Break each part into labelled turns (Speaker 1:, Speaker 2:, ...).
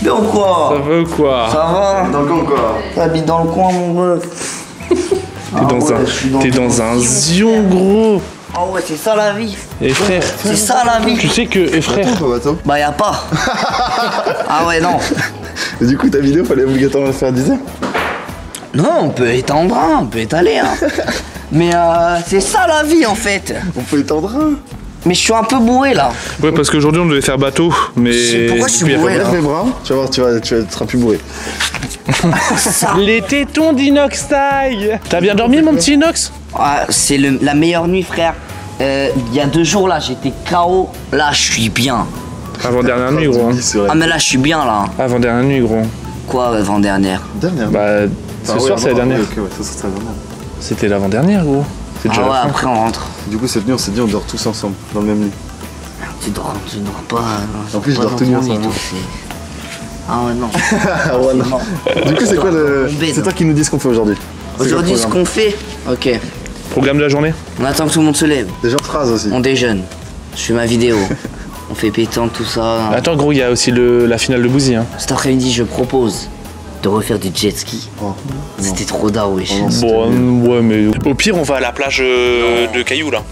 Speaker 1: Bien ou quoi?
Speaker 2: Ça va ou quoi?
Speaker 1: Ça va?
Speaker 3: Dans le coin quoi?
Speaker 1: T'habites dans le coin mon ref.
Speaker 2: T'es dans un zion gros.
Speaker 1: Ah ouais, c'est ça la vie.
Speaker 2: Et frère,
Speaker 1: C'est ça la vie.
Speaker 2: tu sais que... Et frère,
Speaker 3: Attends.
Speaker 1: Bah y'a pas. Ah ouais non.
Speaker 3: Et du coup ta vidéo fallait obligatoirement faire 10 heures?
Speaker 1: Non, on peut étendre un, on peut étaler un. Mais c'est ça la vie en fait.
Speaker 3: On peut étendre un.
Speaker 1: Mais je suis un peu bourré là.
Speaker 2: ouais, parce qu'aujourd'hui on devait faire bateau, mais...
Speaker 1: Pourquoi je suis
Speaker 2: Puis, il y a
Speaker 1: bourré,
Speaker 2: pas-
Speaker 1: là?
Speaker 3: Lève les bras, tu vas voir, tu seras plus bourré.
Speaker 2: Les tétons d'Inox taille. T'as bien dormi mon petit Inox?
Speaker 1: Ah, c'est la meilleure nuit frère. Il y a 2 jours là, j'étais KO. Là, je suis bien.
Speaker 2: Avant-dernière nuit gros. Hein.
Speaker 1: Ah mais là, je suis bien là.
Speaker 2: Avant-dernière nuit gros.
Speaker 1: Quoi avant-dernière?
Speaker 3: Dernière.
Speaker 2: Bah, ce soir c'est la dernière.
Speaker 3: Ok, ouais, ça serait la dernière.
Speaker 2: C'était l'avant-dernière gros. C'est déjà
Speaker 1: Ah ouais,
Speaker 2: la fin.
Speaker 1: après on rentre.
Speaker 3: Du coup cette nuit on s'est dit on dort tous ensemble, dans le même lit.
Speaker 1: Tu dors pas.
Speaker 3: En plus, je
Speaker 1: pas
Speaker 3: dors
Speaker 1: dans
Speaker 3: tout nu
Speaker 1: ton
Speaker 3: ensemble.
Speaker 1: lit, toi, c'est- Ah ouais non.
Speaker 3: Ah ouais, non. Du coup c'est quoi le...
Speaker 1: On baise.
Speaker 3: C'est toi qui nous dis ce qu'on fait aujourd'hui.
Speaker 1: Aujourd'hui, ce qu'on fait. Ok.
Speaker 2: Programme de la journée?
Speaker 1: On attend que tout le monde se lève.
Speaker 3: Déjà phrase aussi.
Speaker 1: On déjeune. Je fais ma vidéo. On fait pétanque, tout ça.
Speaker 2: Attends gros, il y a aussi la finale de Bouzy hein.
Speaker 1: Cet après-midi, je propose de refaire du jet ski.
Speaker 3: Oh.
Speaker 1: C'était trop d'art, wesh.
Speaker 2: Bon, ouais, mais au pire, on va à la plage de Cailloux là.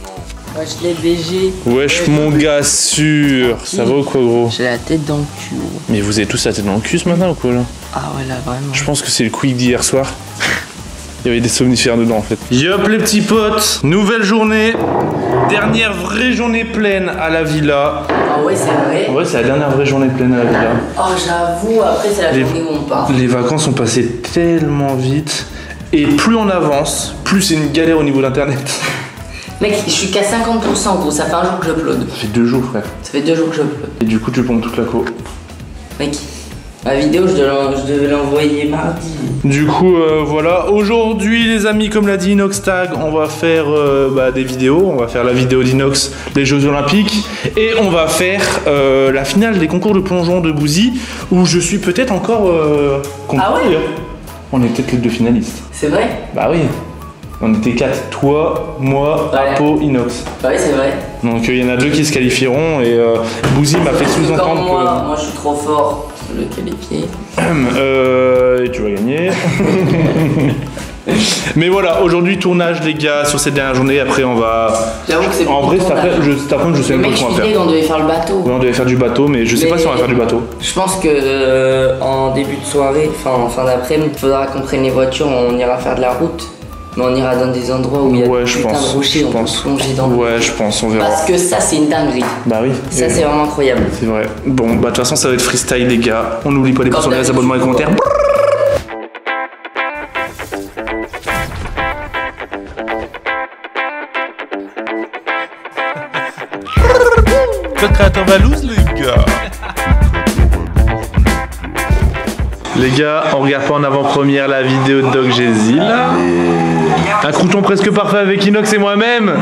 Speaker 1: Wesh, les BG.
Speaker 2: Wesh, mon gars, sûr. Ça va ou quoi, gros?
Speaker 1: J'ai la tête dans le cul. Gros.
Speaker 2: Mais vous avez tous la tête dans le cul ce matin ou quoi là?
Speaker 1: Ah ouais, là, vraiment.
Speaker 2: Je pense que c'est le quick d'hier soir. Il y avait des somnifères dedans en fait. Yop les petits potes, nouvelle journée. Dernière vraie journée pleine à la villa.
Speaker 1: Ah ouais, c'est vrai.
Speaker 2: Ouais, c'est la dernière vraie journée pleine à la villa.
Speaker 1: Oh, j'avoue, après, c'est la
Speaker 2: Les-
Speaker 1: journée où on part.
Speaker 2: Les vacances sont passées tellement vite. Et plus on avance, plus c'est une galère au niveau d'internet.
Speaker 1: Mec, je suis qu'à 50%, gros. Ça fait un jour que j'upload.
Speaker 2: Ça fait 2 jours frère.
Speaker 1: Ça fait 2 jours que j'upload.
Speaker 2: Et du coup tu pompes toute la co.
Speaker 1: Mec, ma vidéo, je devais l'envoyer mardi.
Speaker 2: Du coup voilà, aujourd'hui les amis, comme l'a dit Inox Tag, on va faire des vidéos. On va faire la vidéo d'Inox, les Jeux Olympiques. Et on va faire la finale des concours de plongeon de Bouzy, où je suis peut-être encore content.
Speaker 1: Ah ouais?
Speaker 2: d'ailleurs. On est peut-être les 2 finalistes.
Speaker 1: C'est vrai?
Speaker 2: Bah oui. On était 4, toi, moi,
Speaker 1: Ouais.
Speaker 2: Apo, Inox.
Speaker 1: Ouais, c'est vrai.
Speaker 2: Donc il y en a 2 qui se qualifieront et Bouzy m'a fait
Speaker 1: Comme
Speaker 2: sous-entendre
Speaker 1: moi, je suis trop fort pour le qualifier.
Speaker 2: que et tu vas gagner. Mais voilà, aujourd'hui tournage les gars sur cette dernière journée. Après on va.
Speaker 1: J'avoue que c'est
Speaker 2: En vrai cet après-midi je sais
Speaker 1: Le
Speaker 2: même pas
Speaker 1: mec,
Speaker 2: ce
Speaker 1: je
Speaker 2: qu'on va
Speaker 1: disais
Speaker 2: faire.
Speaker 1: qu'on devait faire le bateau.
Speaker 2: Ouais, on devait faire du bateau, mais je sais pas si on va faire du bateau.
Speaker 1: Je pense que en début de soirée, enfin en fin d'après-midi, il faudra qu'on prenne les voitures, on ira faire de la route. Mais on ira dans des endroits où il y a
Speaker 2: Ouais,
Speaker 1: des
Speaker 2: je
Speaker 1: putains
Speaker 2: pense.
Speaker 1: de rochers,
Speaker 2: Je
Speaker 1: on peut
Speaker 2: pense.
Speaker 1: plonger dans l'eau.
Speaker 2: Ouais, je pense, on verra.
Speaker 1: Parce que ça, c'est une dinguerie.
Speaker 2: Bah oui.
Speaker 1: Ça,
Speaker 2: Et-
Speaker 1: c'est vraiment incroyable.
Speaker 2: C'est vrai. Bon, bah de toute façon ça va être freestyle les gars. On n'oublie pas les pouces en l'air, les abonnements et les commentaires. Code créateur Valouz les gars. Les gars, on regarde pas en avant-première la vidéo de Doc Gésil. Un crouton presque parfait avec Inox et moi-même.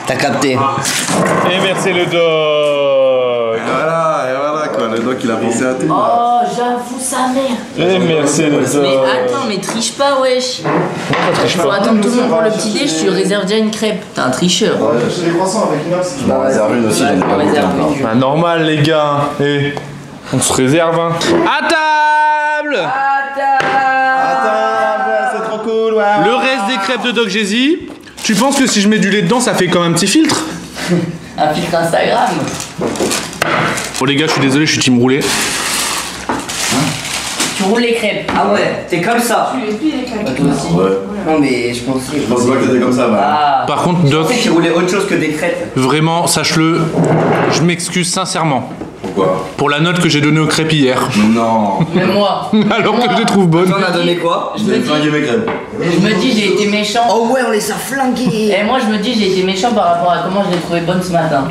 Speaker 1: T'as capté.
Speaker 2: Et merci le Doc.
Speaker 3: Et voilà quoi, le doc il a pensé à tout.
Speaker 1: Oh, j'avoue sa mère.
Speaker 2: Et merci le Doc.
Speaker 1: Mais attends, mais triche pas, wesh. Faut attendre tout le monde pour le petit déj, tu réserves déjà une crêpe. T'es un tricheur.
Speaker 3: J'ai des croissants avec Inox.
Speaker 4: Je m'en réserve une aussi, j'en ai pas
Speaker 1: Réserve
Speaker 4: beaucoup
Speaker 1: une.
Speaker 2: Bah, normal les gars. Eh, on se réserve hein. À table.
Speaker 3: C'est trop cool, ouais.
Speaker 2: Le reste des crêpes de Doc Gézy. Tu penses que si je mets du lait dedans, ça fait comme un petit filtre?
Speaker 1: Un filtre Instagram.
Speaker 2: Bon les gars, je suis désolé, je suis team roulé.
Speaker 1: Tu roules les crêpes. Ah ouais, t'es comme ça.
Speaker 5: Tu les plies les crêpes.
Speaker 1: Bah, toi aussi.
Speaker 4: Ouais.
Speaker 1: Non, mais je pensais.
Speaker 4: Je pense pas que t'étais comme ça, bah.
Speaker 1: Ah.
Speaker 2: Par contre,
Speaker 1: Je
Speaker 2: Doc,
Speaker 1: pensais qu'il roulait autre chose que des crêpes.
Speaker 2: vraiment, sache-le, je m'excuse sincèrement
Speaker 4: Pourquoi?
Speaker 2: pour la note que j'ai donnée aux crêpes hier.
Speaker 4: Non.
Speaker 1: Mais moi.
Speaker 2: Alors que je les trouve bonnes.
Speaker 1: On a donné quoi?
Speaker 4: Je vais flinguer mes crêpes.
Speaker 1: Je me dis, j'ai été méchant.
Speaker 5: Oh ouais, on les a flingués.
Speaker 1: Et moi, je me dis, j'ai été méchant par rapport à comment je l'ai trouvé bonne ce matin.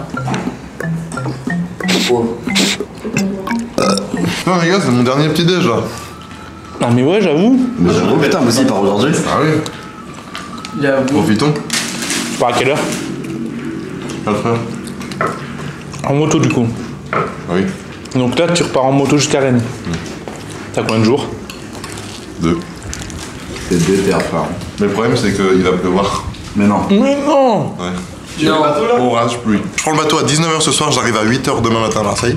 Speaker 1: Oh.
Speaker 6: Non les gars, c'est mon dernier petit déj là.
Speaker 2: Non mais ouais, j'avoue.
Speaker 4: Mais oh putain, mais aussi par aujourd'hui.
Speaker 6: Ah oui,
Speaker 1: J'avoue.
Speaker 6: profitons.
Speaker 2: Tu pars à quelle heure?
Speaker 6: Après.
Speaker 2: En moto du coup.
Speaker 6: Ah oui,
Speaker 2: Donc là, tu repars en moto jusqu'à Rennes. T'as combien de jours?
Speaker 6: 2.
Speaker 4: C'est déter, frère.
Speaker 6: Mais le problème c'est qu'il va pleuvoir.
Speaker 4: Mais non.
Speaker 2: Mais non.
Speaker 6: Ouais.
Speaker 1: Non.
Speaker 6: Orage, pluie. Je prends le bateau à 19h ce soir, j'arrive à 8h demain matin à Marseille.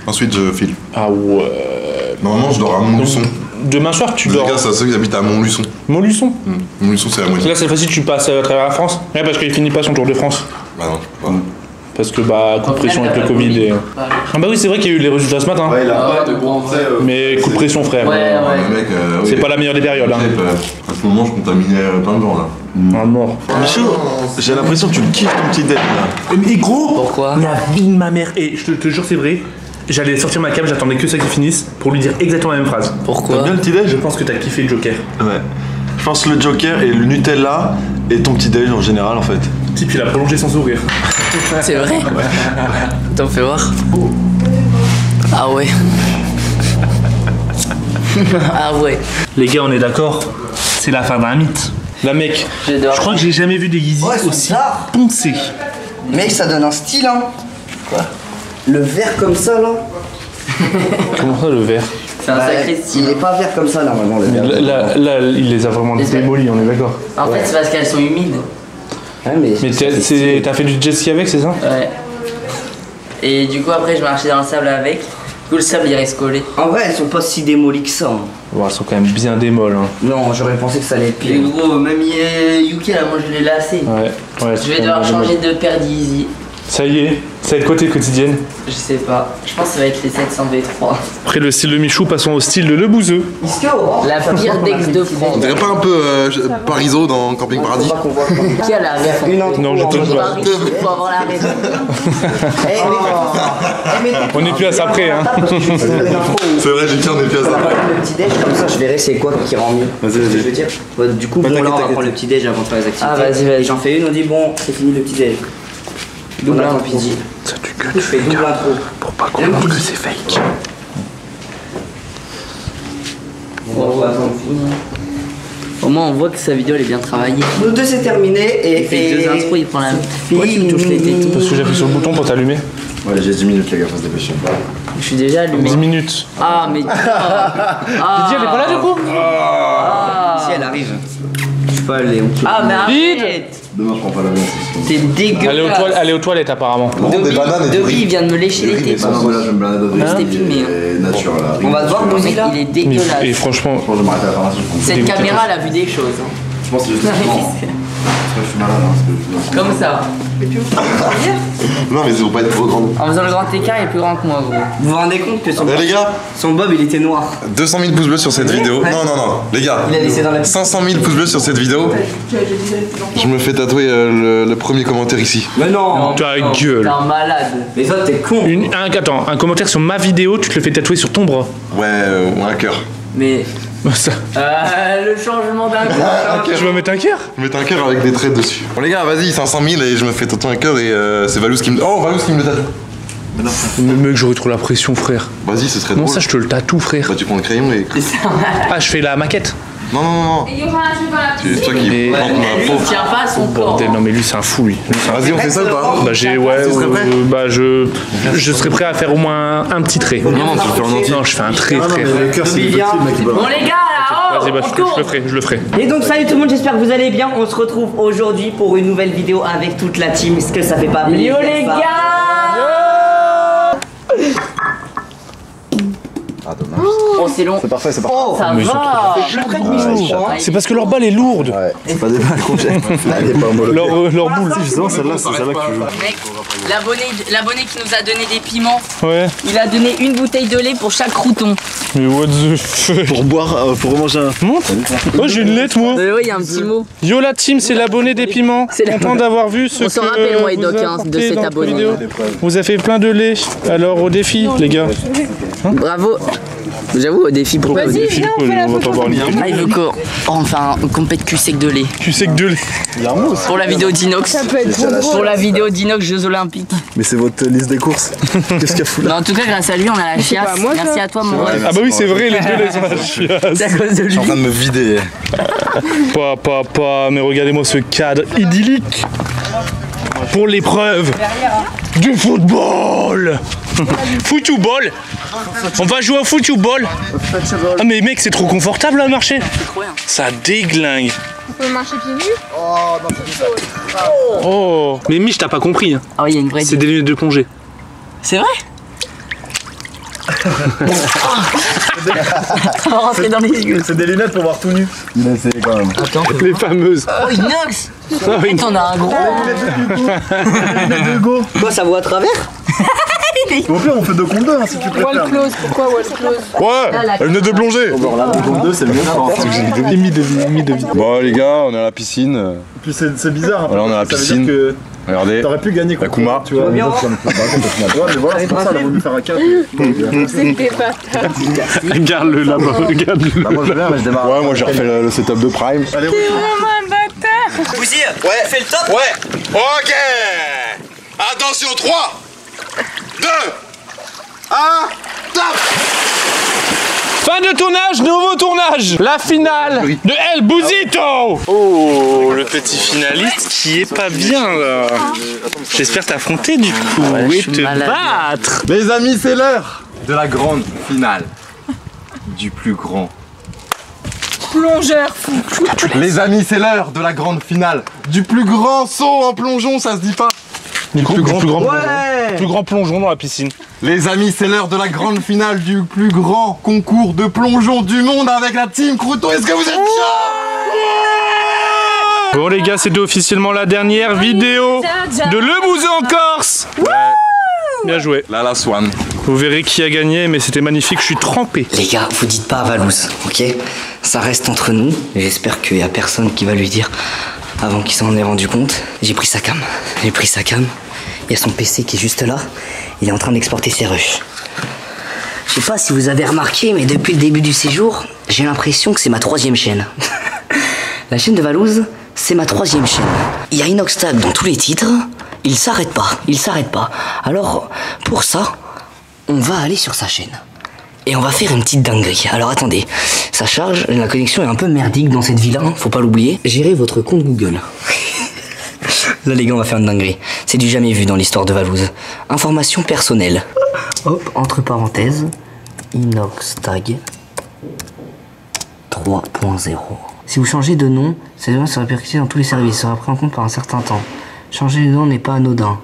Speaker 6: Ensuite, je file.
Speaker 2: Ah ouais.
Speaker 6: Normalement, je dors à Montluçon.
Speaker 2: Demain soir, tu
Speaker 6: Les
Speaker 2: dors.
Speaker 6: gars, c'est ceux qui habitent à Montluçon.
Speaker 2: Montluçon.
Speaker 6: Montluçon, c'est la moitié.
Speaker 2: Là, cette fois-ci, tu passes à travers la France. Ouais, parce qu'il finit pas son Tour de France.
Speaker 6: Bah non, je peux pas.
Speaker 2: Parce que, bah, coup de pression avec le Covid et. Ah, bah oui, c'est vrai qu'il y a eu les résultats ce matin.
Speaker 3: Ouais, il a pas de gros trait.
Speaker 2: Mais coup de pression, frère.
Speaker 1: Ouais, ouais.
Speaker 6: Le mec,
Speaker 2: C'est
Speaker 6: oui.
Speaker 2: pas la meilleure des périodes, hein.
Speaker 6: À ce moment, je contaminais plein de gens là.
Speaker 2: Un mort.
Speaker 3: Michou, j'ai l'impression que tu le kiffes ton petit déj là.
Speaker 2: Mais gros,
Speaker 1: Pourquoi
Speaker 2: la vie de ma mère. Et je te jure, c'est vrai. J'allais sortir ma cam, j'attendais que ça qui finisse pour lui dire exactement la même phrase.
Speaker 1: Pourquoi
Speaker 3: T'aimes bien le petit déj?
Speaker 2: Je pense que t'as kiffé Joker.
Speaker 3: Ouais. Je pense le Joker et le Nutella et ton petit déj en général en fait.
Speaker 2: Si, puis il a prolongé sans sourire.
Speaker 1: C'est vrai T'en fais voir. Ah ouais. Ah ouais.
Speaker 2: Les gars, on est d'accord. C'est la fin d'un mythe. La mec,
Speaker 1: J'adore.
Speaker 2: je crois que j'ai jamais vu des Yeezy
Speaker 5: Ouais, c'est
Speaker 2: aussi
Speaker 5: bizarre.
Speaker 2: poncés.
Speaker 5: Mec, ça donne un style, hein. Quoi? Le vert comme ça, là.
Speaker 2: Comment ça, le vert?
Speaker 1: C'est un sacré
Speaker 5: Il
Speaker 1: style.
Speaker 5: est pas vert comme ça, normalement, le vert.
Speaker 2: Là, il les a vraiment démolis, on est d'accord.
Speaker 1: En fait, c'est parce qu'elles sont humides.
Speaker 5: Ouais, mais
Speaker 2: Mais t'as fait du jet ski avec, c'est ça?
Speaker 1: Ouais. Et du coup, après, je marchais dans le sable avec. Du coup, le sable, il reste collé.
Speaker 5: en vrai, elles sont pas si démolies que ça. Hein.
Speaker 2: Bon, elles sont quand même bien démolles. Hein.
Speaker 5: Non, j'aurais pensé que ça allait être
Speaker 1: Et
Speaker 5: pire.
Speaker 1: gros, même Yuki, là, moi, je l'ai lassé.
Speaker 2: Ouais,
Speaker 1: Je
Speaker 2: c'est
Speaker 1: vais
Speaker 2: quand
Speaker 1: devoir
Speaker 2: même
Speaker 1: changer
Speaker 2: démol.
Speaker 1: de paire d'Easy.
Speaker 2: Ça y est, ça va être côté quotidienne.
Speaker 1: Je sais pas. Je pense que ça va être les 700 V3.
Speaker 2: Après le style de Michou, passons au style de Le Bouzeux.
Speaker 1: La pire d'ex de France.
Speaker 6: On dirait pas un peu Pariso dans Camping Paradis?
Speaker 5: Pas qu'on voit comme
Speaker 1: Qui a la ref?
Speaker 5: une intro.
Speaker 2: Non, je te
Speaker 5: en-
Speaker 2: jure.
Speaker 1: Paris, il faut avoir la raison.
Speaker 2: On n'est plus à ça près, hein.
Speaker 6: C'est vrai, j'ai 15 des pièces
Speaker 5: On va
Speaker 6: là.
Speaker 5: prendre le petit déj comme ça, je verrai c'est quoi qui rend mieux.
Speaker 3: Vas-y,
Speaker 5: C'est ce que
Speaker 3: vas-y.
Speaker 5: je veux dire. Ouais, du coup, bon, là, on va prendre le petit déj avant de faire les activités.
Speaker 1: Ah, vas-y, vas-y.
Speaker 5: Et j'en fais une, on dit bon, c'est fini le petit déj.
Speaker 1: Double
Speaker 5: On attend
Speaker 1: intro.
Speaker 5: midi.
Speaker 2: Ça tue que
Speaker 5: Je fais double intro.
Speaker 2: pour pas qu'on voit que c'est fake.
Speaker 5: On va attendre midi.
Speaker 1: Au moins, on voit que sa vidéo, elle est bien travaillée.
Speaker 5: Nous deux, c'est terminé et.
Speaker 1: Il fait deux intros, il prend la. Pourquoi tu me touches les tétons?
Speaker 2: Parce que j'ai appuyé sur le bouton pour t'allumer.
Speaker 4: Ouais, j'ai 10 minutes, les gars, faut se dépêcher.
Speaker 1: Je suis déjà allumé.
Speaker 2: 10 minutes.
Speaker 1: Ah, mais. Ah,
Speaker 2: Dis, elle est pas là du coup?
Speaker 5: Si elle arrive. Je sais pas, elle est où.
Speaker 1: Ah, mais
Speaker 2: Vide.
Speaker 1: arrête.
Speaker 4: Demain, je prends pas l'avion, c'est sûr.
Speaker 1: T'es dégueulasse.
Speaker 2: Elle est aux toilettes apparemment.
Speaker 6: Des bananes et du
Speaker 1: Dobby,
Speaker 6: riz.
Speaker 1: il vient de me lécher les
Speaker 4: Mais
Speaker 1: tétons.
Speaker 4: non, voilà, je me balade au
Speaker 1: C'était filmé, hein.
Speaker 4: nature là.
Speaker 5: On va te voir, Bozzy, là.
Speaker 1: Il est
Speaker 2: Et
Speaker 1: dégueulasse.
Speaker 2: franchement,
Speaker 4: Je pense que je vais m'arrêter à la pharmacie. je pense.
Speaker 1: Cette caméra, elle a vu des choses. hein.
Speaker 4: Je pense que c'est justement. Parce que je suis malade, hein, parce que je
Speaker 1: Comme ça.
Speaker 6: Non, mais ils vont pas être trop grandes.
Speaker 1: En faisant le grand écart, il est plus grand que moi, gros.
Speaker 5: Vous vous rendez compte que
Speaker 6: Eh les gars,
Speaker 5: son bob il était noir.
Speaker 6: 200 000 pouces bleus sur cette vidéo.
Speaker 5: Ouais.
Speaker 6: Non, non, non, les gars.
Speaker 5: Il a laissé dans la
Speaker 6: 500 000 pouces bleus sur cette vidéo. Je me fais tatouer le premier commentaire ici.
Speaker 5: Mais non.
Speaker 2: ta
Speaker 1: T'es
Speaker 2: gueule.
Speaker 1: un malade.
Speaker 5: Mais toi t'es con.
Speaker 2: Attends, un commentaire sur ma vidéo, tu te le fais tatouer sur ton bras.
Speaker 6: Ouais, ou un cœur.
Speaker 1: Mais.
Speaker 2: Ça.
Speaker 1: Le changement d'un coup.
Speaker 2: Tu vas mettre un cœur?
Speaker 6: Je vais mettre un cœur avec des traits dessus. Bon les gars, vas-y, 500 000 et je me fais tatouer un cœur et c'est Valous qui me... Oh, Valous qui me le tatoue.
Speaker 2: Mais mec, j'aurais trop la pression, frère.
Speaker 6: Vas-y, ce serait
Speaker 2: Comment
Speaker 6: drôle.
Speaker 2: ça, je te le tatoue, frère?
Speaker 6: Bah tu prends le crayon et...
Speaker 2: Ah, je fais la maquette.
Speaker 6: Non, non, non, non.
Speaker 7: Et il y aura un jeu dans la
Speaker 6: C'est
Speaker 7: piscine.
Speaker 6: toi qui
Speaker 2: Mais-
Speaker 6: plante ma
Speaker 1: Il
Speaker 6: peau.
Speaker 1: tient pas à son corps.
Speaker 2: Bordel, non mais lui, c'est un fou, lui.
Speaker 6: Vas-y, on fait ça ou pas?
Speaker 2: Bah j'ai, ouais,
Speaker 6: Tu serais prêt
Speaker 2: bah je serais prêt à faire au moins un petit trait.
Speaker 6: Non, non, tu le fais en entier.
Speaker 2: Non, je fais un trait, frère.
Speaker 3: Le cœur, c'est
Speaker 5: Dobby,
Speaker 3: le
Speaker 5: viens.
Speaker 3: petit mec qui
Speaker 1: Bon, les gars, là,
Speaker 2: Vas-y, bah
Speaker 1: on
Speaker 2: je
Speaker 1: tourne.
Speaker 2: le ferai, je le ferai.
Speaker 5: Et donc salut tout le monde, j'espère que vous allez bien. On se retrouve aujourd'hui pour une nouvelle vidéo avec toute la team. Est-ce que ça fait pas plaisir
Speaker 1: Yo, les
Speaker 5: ça
Speaker 1: gars.
Speaker 4: Ah, dommage.
Speaker 1: Oh, c'est long.
Speaker 4: C'est parfait, c'est parfait.
Speaker 5: Oh,
Speaker 1: Ça
Speaker 2: Mais ils sont
Speaker 1: va.
Speaker 5: c'est plus près de Michou, je crois.
Speaker 2: C'est parce que leur balle est lourde.
Speaker 4: Ouais, c'est pas des balles qu'on jette. Elle est pas homologuée.
Speaker 2: Leur boule.
Speaker 3: Justement, celle-là, c'est celle-là que tu joues.
Speaker 1: Mec, l'abonné qui nous a donné des piments,
Speaker 2: Ouais.
Speaker 1: il a donné une bouteille de lait pour chaque crouton.
Speaker 2: Mais what the fuck.
Speaker 3: Pour boire, pour manger un.
Speaker 2: Montre. Oh, j'ai une lettre, moi.
Speaker 1: Oui, il y a un petit mot.
Speaker 2: Yo la team, c'est l'abonné des piments.
Speaker 1: C'est la-
Speaker 2: Content d'avoir vu ce
Speaker 1: On s'en
Speaker 2: que
Speaker 1: rappelle, moi et
Speaker 2: vous
Speaker 1: Doc,
Speaker 2: a
Speaker 1: hein, de
Speaker 2: apporté
Speaker 1: cet
Speaker 2: dans notre
Speaker 1: abonné.
Speaker 2: vidéo. Vous avez fait plein de lait. Alors au défi, les gars.
Speaker 1: Bravo. J'avoue, au défi, pourquoi au défi?
Speaker 2: Défi, on va pas boire une
Speaker 1: Ah, il veut qu'on enfin, qu'on pète cul sec de lait.
Speaker 2: Tu sais que de lait.
Speaker 3: Il y a un mot aussi.
Speaker 1: Pour la vidéo d'Inox. Pour la vidéo d'Inox Jeux Olympiques.
Speaker 3: Mais c'est votre liste des courses. Qu'est-ce qu'il y a fou
Speaker 1: Mais
Speaker 3: là?
Speaker 1: en tout cas, grâce à lui, on a la chiasse. Merci à toi, mon ref.
Speaker 2: Ah bah oui, c'est vrai, les deux les ont la chiasse.
Speaker 1: C'est à cause de
Speaker 6: Je
Speaker 1: lui.
Speaker 6: suis en train de me vider.
Speaker 2: Mais regardez-moi ce cadre idyllique pour l'épreuve du football. Football. On va jouer au football. Ah mais mec, c'est trop confortable à marcher. Ça déglingue.
Speaker 7: On peut marcher pieds nus.
Speaker 2: Oh. Mais Mich, t'as pas compris. Hein.
Speaker 1: Ah oui, il y a une vraie.
Speaker 2: C'est des lunettes de plongée.
Speaker 1: C'est vrai?
Speaker 5: On va rentrer dans les yeux.
Speaker 3: C'est des lunettes pour voir tout nu.
Speaker 4: Il a essayé quand même.
Speaker 5: Attends.
Speaker 2: Les fameuses.
Speaker 5: Oh, Inox. T'en as un gros. Quoi, ça voit à travers?
Speaker 3: Au pire, on fait 2 contre 2 hein, si tu préfères.
Speaker 7: Wall close, pourquoi wall close?
Speaker 6: Ouais, elle venait de plonger.
Speaker 3: Bon, là, 2 contre 2, c'est le mieux, je pense.
Speaker 2: Demi de vie.
Speaker 6: Bon, les gars, on est à la piscine.
Speaker 3: Puis c'est bizarre.
Speaker 6: Voilà, on est à la
Speaker 3: Ça veut
Speaker 6: piscine.
Speaker 3: dire que
Speaker 6: Regardez.
Speaker 3: t'aurais pu gagner
Speaker 6: La Kuma.
Speaker 3: Tu vois,
Speaker 5: bien
Speaker 3: ouais, mais voilà, c'est pour ça, elle a voulu faire un 4.
Speaker 7: C'était pas tard.
Speaker 2: Regarde-le là-bas, regarde-le.
Speaker 3: Moi, je viens, mais je démarre.
Speaker 6: Ouais, moi j'ai refait le setup de Prime.
Speaker 3: Allez,
Speaker 5: Bouzy, ouais, fais le top.
Speaker 6: Ouais. Ok. Attention, 3, 2, 1, top.
Speaker 2: Fin de tournage, nouveau tournage. La finale de El Bouzito. Oh, le petit finaliste qui est pas bien là. J'espère t'affronter du coup et te battre.
Speaker 6: Les amis, c'est l'heure de la grande finale. Du plus grand.
Speaker 7: Plongeur fou.
Speaker 6: Les amis, c'est l'heure de la grande finale. Du plus grand saut en plongeon, ça se dit pas.
Speaker 2: Du plus grand plongeon.
Speaker 5: Ouais.
Speaker 2: Plus grand plongeon dans la piscine.
Speaker 6: Les amis, c'est l'heure de la grande finale du plus grand concours de plongeon du monde avec la team Croûteau. Est-ce que vous êtes chauds?
Speaker 2: Bon les gars, c'était officiellement la dernière vidéo de Le Bouzeux en Corse. Bien joué.
Speaker 6: Là, la Swan.
Speaker 2: Vous verrez qui a gagné, mais c'était magnifique, je suis trempé.
Speaker 5: Les gars, vous dites pas à Valouz, ok? Ça reste entre nous. J'espère qu'il y a personne qui va lui dire avant qu'il s'en ait rendu compte. J'ai pris sa cam. Il y a son PC qui est juste là. Il est en train d'exporter ses rushs. Je sais pas si vous avez remarqué, mais depuis le début du séjour, j'ai l'impression que c'est ma 3e chaîne. La chaîne de Valouz, c'est ma 3e chaîne. Il y a Inoxtag dans tous les titres. Il s'arrête pas. Alors, pour ça, on va aller sur sa chaîne. Et on va faire une petite dinguerie. Alors attendez, ça charge, la connexion est un peu merdique dans cette villa, hein, faut pas l'oublier. Gérez votre compte Google. Là les gars, on va faire une dinguerie. C'est du jamais vu dans l'histoire de Valouz. Information personnelle. Hop, entre parenthèses, Inoxtag 3.0. Si vous changez de nom, ça devrait se répercuter dans tous les services, sera pris en compte par un certain temps. Changer de nom n'est pas anodin.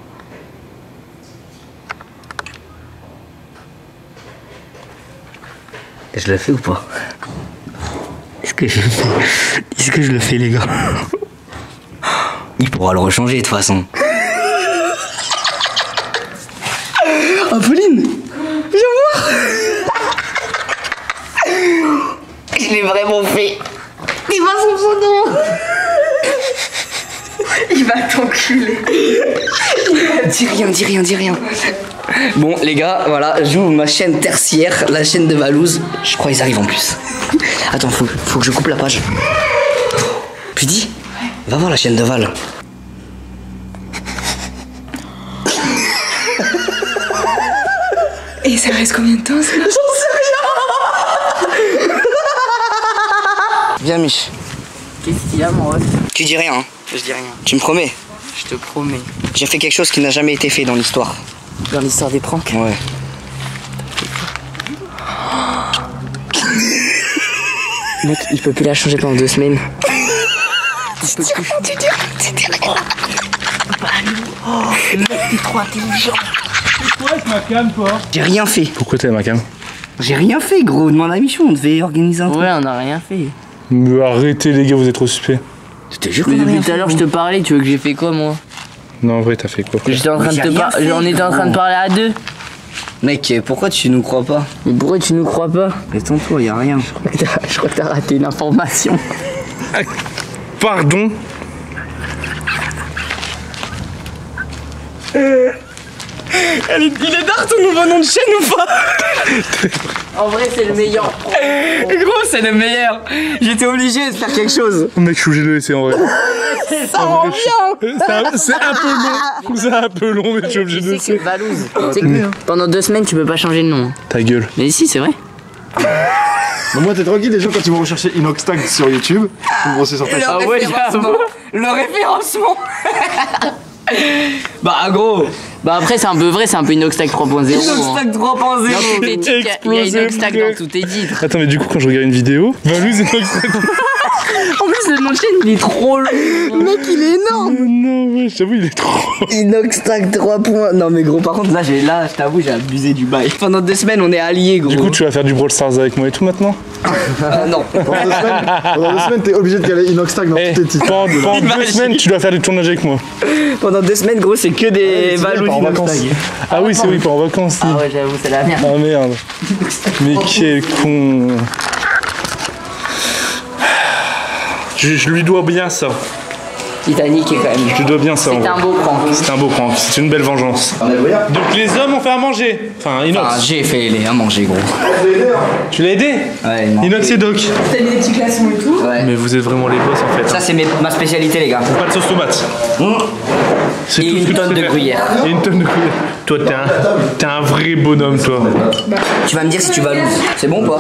Speaker 5: Je le fais ou pas? Est-ce que je le fais les gars? Il pourra le rechanger de toute façon. Apolline, viens voir. Je l'ai vraiment fait. Il va son pseudo. Il va t'enculer. Dis rien. Bon les gars, voilà, j'ouvre ma chaîne tertiaire, la chaîne de Valouz. Je crois qu'ils arrivent en plus. Attends, faut que je coupe la page. Puis dis, va voir la chaîne de Val.
Speaker 7: Et ça reste combien de temps ça?
Speaker 5: J'en sais rien. Viens Mich.
Speaker 1: Qu'est-ce qu'il y a, mon ref?
Speaker 5: Tu dis rien, hein.
Speaker 1: Je dis rien.
Speaker 5: Tu me promets?
Speaker 1: Je te promets.
Speaker 5: J'ai fait quelque chose qui n'a jamais été fait dans l'histoire.
Speaker 1: Dans l'histoire des pranks?
Speaker 5: Ouais.
Speaker 1: Mec, il peut plus la changer pendant 2 semaines.
Speaker 7: Tu dis rien.
Speaker 5: J'ai rien fait.
Speaker 2: Pourquoi t'es ma cam?
Speaker 5: J'ai rien fait, gros. Demande à Michou, on devait organiser un truc.
Speaker 1: Ouais, on a rien fait.
Speaker 2: Mais arrêtez les gars, vous êtes trop suspects.
Speaker 5: Je te jure
Speaker 1: Mais
Speaker 5: qu'on a rien
Speaker 1: depuis tout à
Speaker 5: fait.
Speaker 1: l'heure, je te parlais, tu veux que j'ai fait quoi, moi?
Speaker 2: Non, en vrai, t'as fait quoi?
Speaker 1: J'étais en train de
Speaker 5: j'ai
Speaker 1: te
Speaker 5: rien fait,
Speaker 1: on était en train de parler à deux.
Speaker 5: Mec, pourquoi tu nous crois pas?
Speaker 1: Mais pourquoi tu nous crois pas?
Speaker 5: Détends-toi, y a rien.
Speaker 1: Je crois que t'as raté une information.
Speaker 2: Pardon?
Speaker 5: Il est d'art ton nouveau nom de chaîne ou pas?
Speaker 1: En vrai, c'est le meilleur.
Speaker 5: Gros, c'est le meilleur. J'étais obligé de faire quelque chose.
Speaker 2: Mec, je suis obligé de le laisser en vrai.
Speaker 5: Ça rend bien.
Speaker 2: C'est un peu long. C'est un peu long, mais je suis obligé de le
Speaker 1: Tu sais
Speaker 2: laisser.
Speaker 1: que Valouz, tu sais que pendant 2 semaines, tu peux pas changer de nom.
Speaker 2: Ta gueule.
Speaker 1: Mais si, c'est vrai.
Speaker 3: Donc moi, t'es tranquille, les gens, quand ils vont rechercher Inoxtag sur YouTube, ils vont se sortir.
Speaker 1: Ah ouais,
Speaker 5: Le référencement. Bah gros.
Speaker 1: Bah après, c'est un peu vrai, c'est un peu Inoxtag 3.0.
Speaker 5: Inoxtag 3.0.
Speaker 1: Dans tous tes titres, il y a
Speaker 2: Explosé,
Speaker 1: Inoxtag
Speaker 2: frère.
Speaker 1: dans tous tes titres.
Speaker 2: Attends, mais du coup, quand je regarde une vidéo, Valouz et Inoxtag.
Speaker 5: En plus, le nom de chaîne, il est trop long. Mec, il est énorme.
Speaker 2: Non, ouais, j'avoue, il est trop.
Speaker 5: Inoxtag 3 points. Non, mais gros, par contre, là, je t'avoue, j'ai abusé du bail. Pendant 2 semaines, on est alliés, gros.
Speaker 2: Du coup, tu vas faire du Brawl Stars avec moi et tout maintenant?
Speaker 5: Non.
Speaker 3: Pendant 2 semaines, t'es obligé de caler Inoxtag dans
Speaker 2: Eh,
Speaker 3: tous tes titres.
Speaker 2: pendant 2 semaines, tu dois faire des tournages avec moi.
Speaker 5: Pendant 2 semaines, gros, c'est que des Valou
Speaker 3: pas en vacances.
Speaker 5: d'Inoxtag.
Speaker 2: Ah oui, c'est oui, pas en vacances.
Speaker 1: Ah ouais, j'avoue, c'est la merde.
Speaker 2: Ah merde. Mais quel con. Je lui dois bien ça.
Speaker 1: Titanic est quand même.
Speaker 2: Je lui dois bien ça. en
Speaker 1: C'est un
Speaker 2: vrai.
Speaker 1: beau prank.
Speaker 2: C'est un beau prank, c'est une belle vengeance. Donc les hommes ont fait à manger. Enfin, Inox.
Speaker 5: Ah, j'ai fait les à manger, gros.
Speaker 2: Tu l'as aidé?
Speaker 5: Ouais, non.
Speaker 2: Inox et Doc.
Speaker 7: T'as des petits glaçons et tout.
Speaker 5: Ouais.
Speaker 2: Mais vous êtes vraiment les boss en fait.
Speaker 5: Ça, c'est ma spécialité, les gars.
Speaker 2: Pas de sauce tomate. C'est
Speaker 5: Et
Speaker 2: tout ce
Speaker 5: une
Speaker 2: que tu
Speaker 5: tonne
Speaker 2: sais
Speaker 5: de
Speaker 2: faire.
Speaker 5: gruyère.
Speaker 2: Et une tonne de gruyère. Toi, t'es un vrai bonhomme, toi.
Speaker 5: Tu vas me dire si tu vas lose. C'est bon ou pas?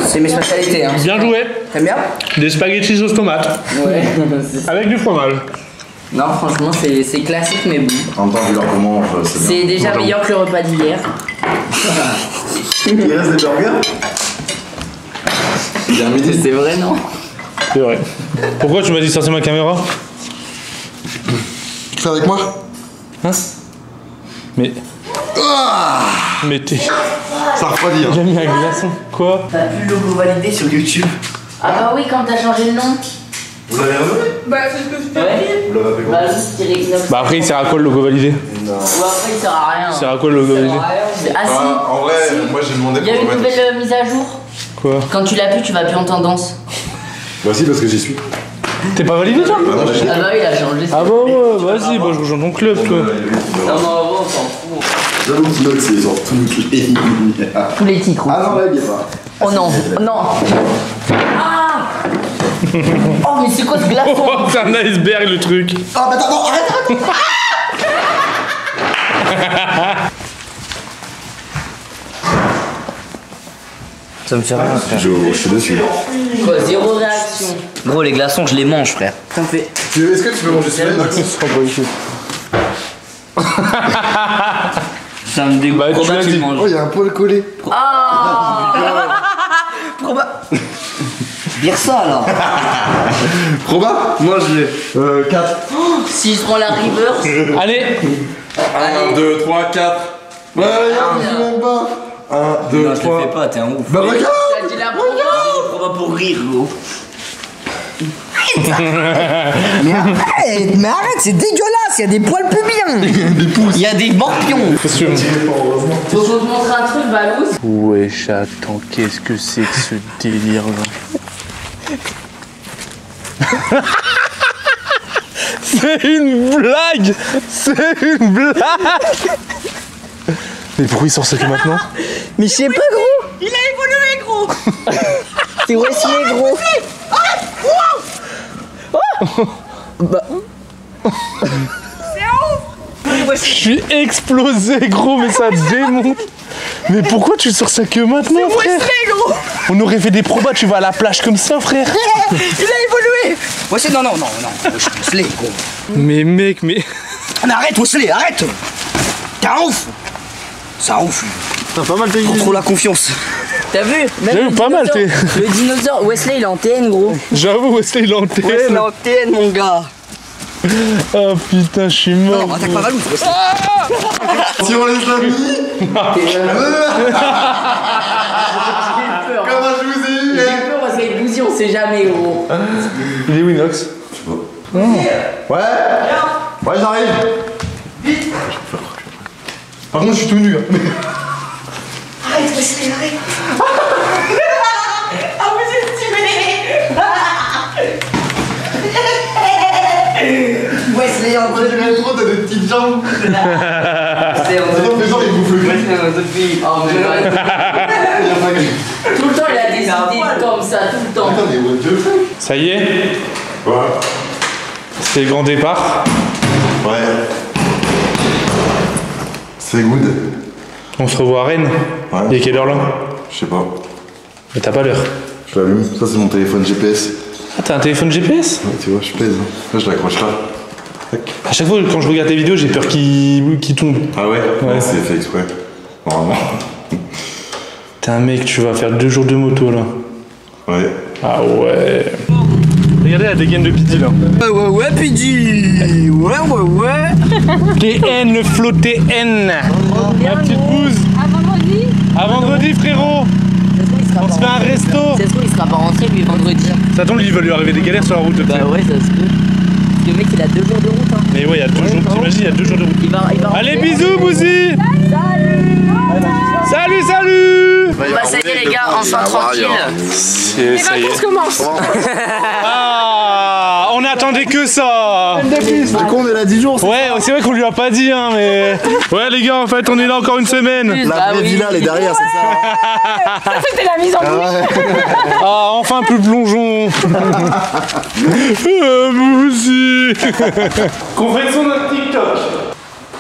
Speaker 5: C'est mes spécialités, hein.
Speaker 2: Bien joué.
Speaker 5: T'aimes bien?
Speaker 2: Des spaghettis sauce tomate.
Speaker 1: Ouais.
Speaker 2: Avec du fromage.
Speaker 1: Non, franchement, c'est classique, mais bon.
Speaker 4: En même temps, vu leur comment c'est bien.
Speaker 1: C'est déjà meilleur que le repas d'hier.
Speaker 4: Il reste des burgers? Bien midi.
Speaker 1: C'est vrai, non?
Speaker 2: C'est vrai. Pourquoi tu m'as dit sortir ma caméra?
Speaker 6: Tu fais avec moi?
Speaker 2: Hein? Mais t'es.
Speaker 6: Ça refroidit, hein.
Speaker 2: J'ai mis un glaçon. Quoi?
Speaker 5: T'as plus le logo validé sur YouTube.
Speaker 1: Ah bah oui, quand t'as changé le nom.
Speaker 4: Vous l'avez relevé?
Speaker 7: Bah, c'est ce que je t'ai
Speaker 1: Ouais.
Speaker 7: dit.
Speaker 4: Vous l'avez fait quoi?
Speaker 1: Bah juste tirer Inox.
Speaker 2: Bah après, il sert à quoi le logo validé?
Speaker 1: Ou après, il sert à rien.
Speaker 2: Il sert à quoi le logo validé?
Speaker 1: Ah si.
Speaker 4: En vrai, moi j'ai demandé
Speaker 1: Il y a
Speaker 4: pour
Speaker 1: une
Speaker 4: le mettre.
Speaker 1: nouvelle mise à jour.
Speaker 2: Quoi?
Speaker 1: Quand tu l'as plus, tu vas plus en tendance.
Speaker 4: Bah si, parce que j'y suis.
Speaker 2: T'es pas validé toi?
Speaker 4: Bah non, j'y suis.
Speaker 1: Ah bah oui, il a changé.
Speaker 2: Ah bah ouais, vas-y, bah je rejoins ton club toi.
Speaker 1: Non, mais en vrai, on s'en fout.
Speaker 4: J'avoue que Inox, c'est genre toutes les lignes.
Speaker 1: Tous les titres.
Speaker 4: Ah non, là, il y a pas.
Speaker 1: Oh non, non. Ah. Oh mais c'est quoi ce glaçon?
Speaker 2: Oh, c'est un iceberg le truc.
Speaker 6: Ah, bah attends, non, arrête!
Speaker 5: Ça me fait rien, frère.
Speaker 4: Je suis dessus.
Speaker 1: Quoi, zéro réaction.
Speaker 5: Gros, les glaçons, je les mange, frère.
Speaker 1: Ça me fait.
Speaker 6: Est-ce que tu peux manger celui-là, Inox?
Speaker 5: Ça me dégoûte.
Speaker 2: Bah, tu
Speaker 5: Proba,
Speaker 2: l'as
Speaker 5: tu
Speaker 2: dit.
Speaker 5: le manges.
Speaker 6: Oh, il y a un poil collé.
Speaker 5: Proba. Dire ça, là.
Speaker 6: Proba? Mange-les. 4.
Speaker 1: Si je prends la reverse.
Speaker 2: Allez.
Speaker 4: 1, 2, 3, 4.
Speaker 6: Ouais, regarde, je même pas. 1, 2,
Speaker 5: Non, je le
Speaker 6: 3.
Speaker 5: fais pas, t'es un ouf.
Speaker 6: Bah regarde!
Speaker 1: T'as dit la première.
Speaker 5: Proba pour rire, gros. mais arrête, c'est dégueulasse, il y a des poils pubiens.
Speaker 6: Des pouces.
Speaker 5: Il y a des morpions.
Speaker 2: Qu'est-ce que tu veux?
Speaker 1: Faut que je te montre un truc, Valous.
Speaker 2: Wesh, attends, qu'est-ce que c'est que ce délire là? C'est une blague! C'est une blague! Mais pourquoi il sort ça que maintenant?
Speaker 5: Mais je sais pas, gros.
Speaker 7: Il a évolué, gros.
Speaker 5: C'est Wesley, gros.
Speaker 2: Je suis explosé gros, mais ça démonte! Mais pourquoi tu sors ça que maintenant, frère?
Speaker 7: Gros.
Speaker 2: On aurait fait des probas, tu vas à la plage comme ça, frère!
Speaker 7: Il a évolué.
Speaker 5: Wesley, non. Wesley, gros.
Speaker 2: Mais mec, mais.
Speaker 5: Mais arrête, Wesley, arrête. T'es un ouf. C'est un ouf.
Speaker 3: T'as pas mal
Speaker 5: Prends
Speaker 3: t'es
Speaker 5: trop la confiance.
Speaker 1: T'as vu? Même
Speaker 2: J'avoue,
Speaker 1: le
Speaker 2: pas mal,
Speaker 1: dinosaure- Le dinosaure, Wesley, il est en TN, gros.
Speaker 2: J'avoue, Wesley, il est en TN.
Speaker 5: Wesley en TN, mon gars.
Speaker 2: Oh putain, je suis mort.
Speaker 5: Non, attaque pas Valou, Wesley.
Speaker 6: Si on les a mis, comment je vous ai eu,
Speaker 1: J'ai
Speaker 6: hein?
Speaker 1: peur parce qu'avec Bouzy, on sait jamais, gros.
Speaker 2: Il est où Inox?
Speaker 6: Ouais? Ouais, j'arrive. Par contre, je suis tout nu. Hein.
Speaker 7: Arrête, Wesley, arrête. Ah, vous êtes stimulé.
Speaker 1: Wesley, en
Speaker 6: Moi, j'ai trop, t'as des petites jambes. Attends, les gens, ils bouffent le cul.
Speaker 1: Oh, mais arrête.
Speaker 6: Il y a pas que-
Speaker 1: Tout le temps, il a des idées comme ça, tout le temps.
Speaker 6: Attends, mais what the fuck?
Speaker 2: Ça y est,
Speaker 4: Ouais.
Speaker 2: c'est le grand départ.
Speaker 4: Ouais.
Speaker 6: C'est good.
Speaker 2: On se revoit à Rennes.
Speaker 4: Ouais.
Speaker 2: Il est quelle heure là?
Speaker 4: Je sais pas.
Speaker 2: Mais t'as pas l'heure.
Speaker 4: Je l'allume. Ça, c'est mon téléphone GPS.
Speaker 2: Ah, t'as un téléphone GPS?
Speaker 4: Ouais, tu vois, je pèse. Là, je l'accroche là. Tac.
Speaker 2: À chaque fois, quand je regarde tes vidéos, j'ai peur qu'il tombe.
Speaker 4: Ah ouais?
Speaker 2: Ouais.
Speaker 4: Non, c'est fait exprès. Normalement.
Speaker 2: T'es un mec, tu vas faire 2 jours de moto là.
Speaker 4: Ouais.
Speaker 2: Ah ouais. Regardez la dégaine de Pidi là.
Speaker 5: Ouais, Pidi. Ouais.
Speaker 2: TN, le flow TN. Ma petite bouse.
Speaker 8: À vendredi.
Speaker 2: À vendredi, frérot. On se fait un resto.
Speaker 5: Ça se trouve, il sera pas rentré lui vendredi.
Speaker 2: Ça tombe, lui, il va lui arriver des galères sur la route.
Speaker 5: Bah ouais, ça se peut. Parce que le mec, il a 2 jours de route. Hein.
Speaker 2: Mais ouais, il y a 2 jours. T'imagines, il y a 2 jours de route.
Speaker 5: Il va
Speaker 2: Allez,
Speaker 5: rentrer.
Speaker 2: bisous, Bouzy. Salut.
Speaker 5: Bah ça y est les gars, enfin tranquille.
Speaker 2: Ça y est.
Speaker 8: Commence.
Speaker 2: Ah, on attendait que ça.
Speaker 3: Du coup, on est là 10 jours.
Speaker 2: Ouais, c'est vrai qu'on lui a pas dit, hein, mais. Ouais, les gars, en fait, on est là encore une semaine.
Speaker 3: La vraie villa, elle est derrière, c'est ça.
Speaker 8: C'était la mise en bouche.
Speaker 2: Ah, enfin un peu de plongeon. Vous aussi. Confection d'un TikTok.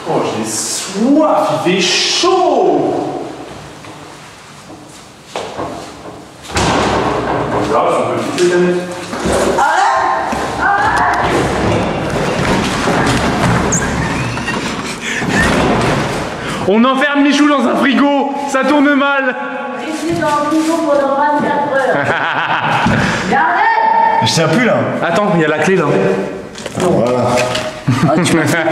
Speaker 2: Oh, j'ai soif, il fait chaud. Là, je peux les mettre. On enferme Michou dans un frigo, ça tourne mal.
Speaker 7: Je suis dans le frigo pendant 24 heures. J'arrête.
Speaker 3: Je tiens plus là.
Speaker 2: Attends, il y a la clé là.
Speaker 3: Voilà.
Speaker 5: Ah, tu m'as fait.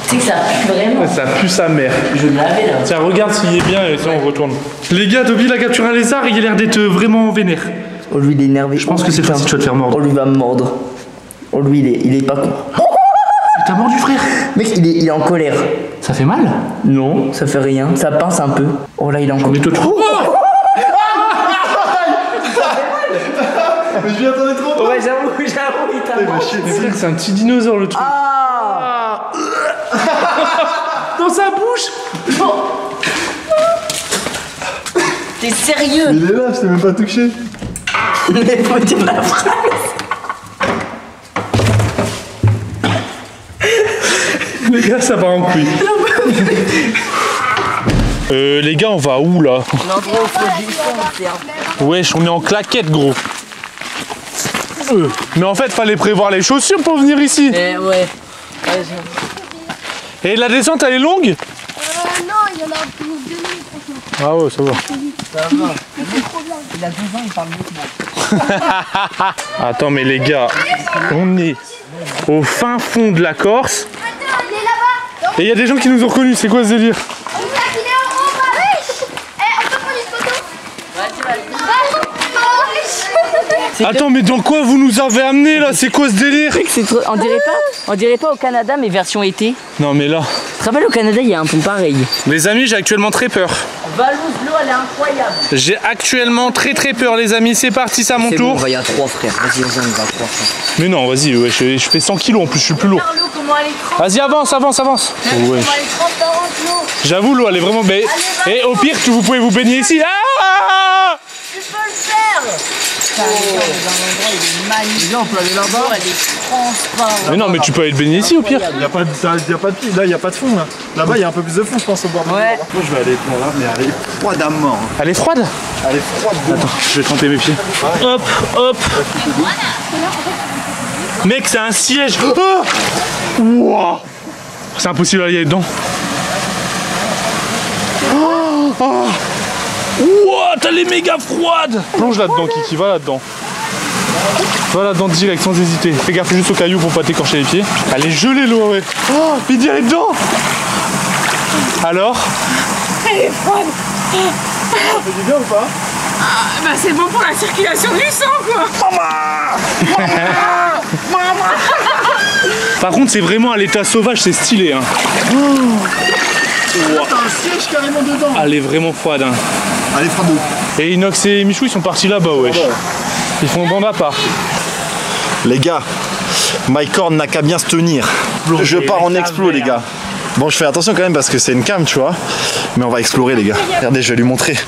Speaker 5: Tu sais que ça pue vraiment.
Speaker 2: Ça pue sa mère.
Speaker 5: Je vais me laver là.
Speaker 2: Tiens, regarde s'il est bien et ça on retourne. Les gars, Toby il a capturé un lézard et il a l'air d'être vraiment vénère.
Speaker 5: Oh lui il est énervé.
Speaker 2: Je pense que c'est facile, tu vas te faire mordre.
Speaker 5: Oh lui va me mordre. Oh lui il est pas con.
Speaker 2: Il t'a mordu, frère.
Speaker 5: Mec il est en colère.
Speaker 2: Ça fait mal.
Speaker 5: Non, ça fait rien. Ça pince un peu. Oh là il est en colère.
Speaker 2: Mais toi,
Speaker 3: Mais je m'y attendais trop.
Speaker 5: Ouais j'avoue, il t'a
Speaker 2: frère, c'est un petit dinosaure le truc.
Speaker 5: Ah.
Speaker 2: Dans sa bouche.
Speaker 5: T'es sérieux?
Speaker 3: Il est là, je t'ai même pas touché.
Speaker 5: Mais faut dire la phrase.
Speaker 2: Les gars, ça va en couille. Les gars, on va où là?
Speaker 5: L'endroit où faut du fond,
Speaker 2: Wesh, on est en claquette, gros. Mais en fait, fallait prévoir les chaussures pour venir ici.
Speaker 5: Eh ouais.
Speaker 2: Et la descente, elle est longue?
Speaker 8: Non, il y en a pour 2 minutes, franchement.
Speaker 2: Ah ouais, ça va.
Speaker 5: Ça va. Il a 12 ans, il parle beaucoup.
Speaker 2: Attends, mais les gars, on est au fin fond de la Corse.
Speaker 8: Il est là-bas.
Speaker 2: Et il y a des gens qui nous ont reconnus. C'est quoi ce délire?
Speaker 8: Il est en haut, bah oui. Eh, on peut prendre une photo.
Speaker 2: Attends, mais dans quoi vous nous avez amené là? C'est quoi ce délire?
Speaker 5: C'est trop... On dirait pas au Canada, mais version été.
Speaker 2: Non, mais là.
Speaker 5: Tu te rappelles, au Canada, il y a un pont pareil.
Speaker 2: Les amis, j'ai actuellement très peur.
Speaker 5: Valouz, l'eau, elle est incroyable.
Speaker 2: J'ai actuellement très peur, les amis. C'est parti, c'est à mon
Speaker 5: C'est
Speaker 2: tour.
Speaker 5: bon, on va y a 3 frères. Vas-y, on va à 3 frères.
Speaker 2: Mais non, vas-y, ouais, je fais 100 kilos en plus, je suis plus lourd.
Speaker 7: L'eau, comment elle est trempe.
Speaker 2: Vas-y, avance. Ouais.
Speaker 7: Comment elle est transparente, l'eau.
Speaker 2: J'avoue, l'eau, elle est vraiment belle. Et au pire, vous pouvez vous baigner ici. Ah!
Speaker 7: Tu peux le faire. Putain, les gars, on est dans un endroit, il est magnifique.
Speaker 3: Les gars, on peut aller là-bas.
Speaker 7: L'eau, elle est transparente.
Speaker 2: Mais non, mais tu peux aller te baigner ici au pire.
Speaker 3: Il y a pas de pied. Là, il y a pas de fond là. Là-bas, il y a un peu plus de fond, je pense, au bord de
Speaker 5: Ouais.
Speaker 3: Moi, je vais aller là, mais elle est froide à mort.
Speaker 2: Elle est froide?
Speaker 3: Elle est froide.
Speaker 2: Attends, je vais tremper mes pieds. Hop, hop. Mec, c'est un siège. Oh, wow. C'est impossible d'aller dedans. Oh. Wow, t'as les méga froides. Plonge là-dedans, Kiki, va là-dedans. Va là-dedans direct, sans hésiter. Fais gaffe juste aux cailloux pour pas t'écorcher les pieds. Elle est gelée, l'eau, ouais. Oh, Pidi, elle est dedans. Alors?
Speaker 8: Elle est froide.
Speaker 3: Ça fait du bien ou pas?
Speaker 8: Bah c'est bon pour la circulation du sang quoi.
Speaker 2: Par contre, c'est vraiment à l'état sauvage, c'est stylé. Hein.
Speaker 3: T'as un siège carrément dedans.
Speaker 2: Elle est vraiment froide. Hein.
Speaker 3: Elle est froide de ouf.
Speaker 2: Et Inox et Michou, ils sont partis là-bas, wesh. Ils font bande à part.
Speaker 3: Les gars, my corn n'a qu'à bien se tenir. Je pars en explo, les gars. Bon, je fais attention quand même parce que c'est une cam, tu vois. Mais on va explorer, les gars. Regardez, je vais lui montrer.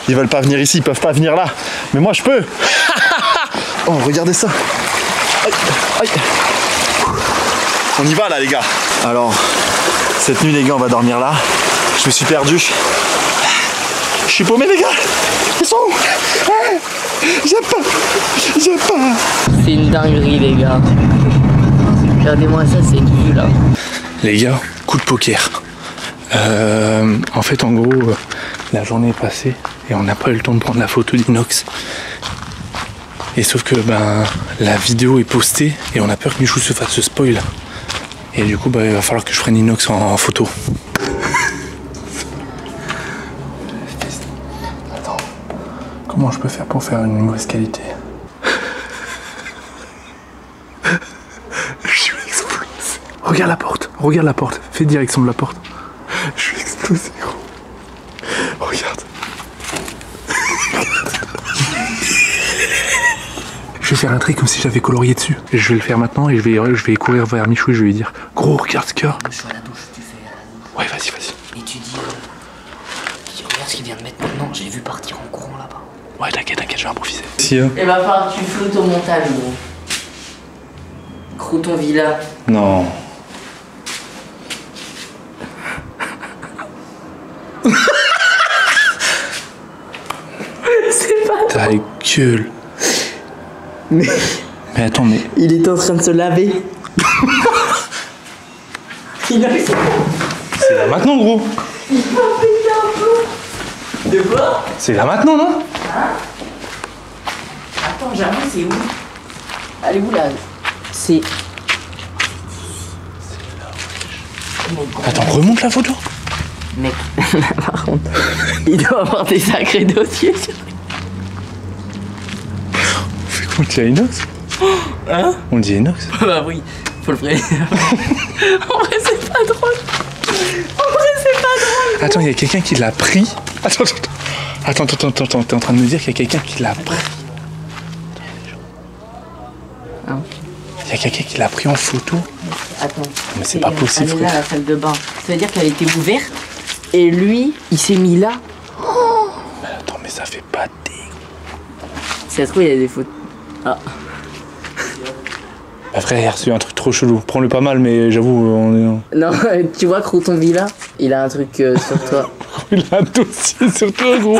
Speaker 3: Ils veulent pas venir ici, ils peuvent pas venir là. Mais moi, je peux. Oh, regardez ça. Aïe, aïe. On y va là, les gars. Alors, cette nuit, les gars, on va dormir là. Je me suis perdu. Je suis paumé, les gars. Ils sont où? J'ai pas.
Speaker 5: C'est une dinguerie, les gars. Regardez-moi ça, c'est une vue là.
Speaker 2: Les gars, coup de poker. En fait, en gros, la journée est passée et on n'a pas eu le temps de prendre la photo d'Inox. Et sauf que ben la vidéo est postée et on a peur que Michou se fasse ce spoil. Et du coup, bah, il va falloir que je prenne Inox en photo. Attends, comment je peux faire pour faire une mauvaise qualité? Je suis explosé. Regarde la porte, fais direction de la porte. Je suis explosé, gros. Regarde. Je vais faire un trait comme si j'avais colorié dessus. Je vais le faire maintenant et je vais courir vers Michou et je vais lui dire gros, regarde ce qu'il y a.
Speaker 5: Je suis à la douche, tu fais à la douche.
Speaker 2: Ouais, vas-y.
Speaker 5: Et tu dis regarde ce qu'il vient de mettre maintenant, je l'ai vu partir en courant là-bas.
Speaker 2: Ouais, t'inquiète, je vais improviser.
Speaker 1: Il va falloir que tu floutes au montage, gros. Crouton Villa.
Speaker 2: Non.
Speaker 1: C'est pas.
Speaker 2: Ta gueule. Mais attends, mais.
Speaker 1: Il est en train de se laver.
Speaker 2: C'est là maintenant, gros.
Speaker 1: Il va péter un plomb. De quoi?
Speaker 2: C'est là maintenant, non?
Speaker 1: Hein? Attends, j'avoue, c'est où? Elle est où là? C'est.
Speaker 2: Attends, remonte la photo.
Speaker 1: Mec, par contre, il doit avoir des sacrés dossiers.
Speaker 2: On dit Inox?
Speaker 1: Hein?
Speaker 2: On dit Inox?
Speaker 1: Bah oui, faut le prévenir. En vrai, c'est pas drôle.
Speaker 2: Attends, il y a quelqu'un qui l'a pris. Attends, t'es en train de me dire qu'il y a quelqu'un qui l'a pris.
Speaker 1: Hein?
Speaker 2: Il y a quelqu'un qui l'a pris en photo.
Speaker 1: Attends.
Speaker 2: Mais c'est pas possible,
Speaker 1: Elle est là, la salle de bain. Ça veut dire qu'elle était ouverte et lui, il s'est mis là.
Speaker 2: Mais attends, mais ça fait pas des...
Speaker 1: Si ça se trouve, il y a des photos. Ah.
Speaker 2: Bah frère, il a reçu un truc trop chelou. Prends-le pas mal, mais j'avoue, on est...
Speaker 1: Non, tu vois, Crouton Villa, il a un truc sur toi.
Speaker 2: Il a un dossier sur toi, gros.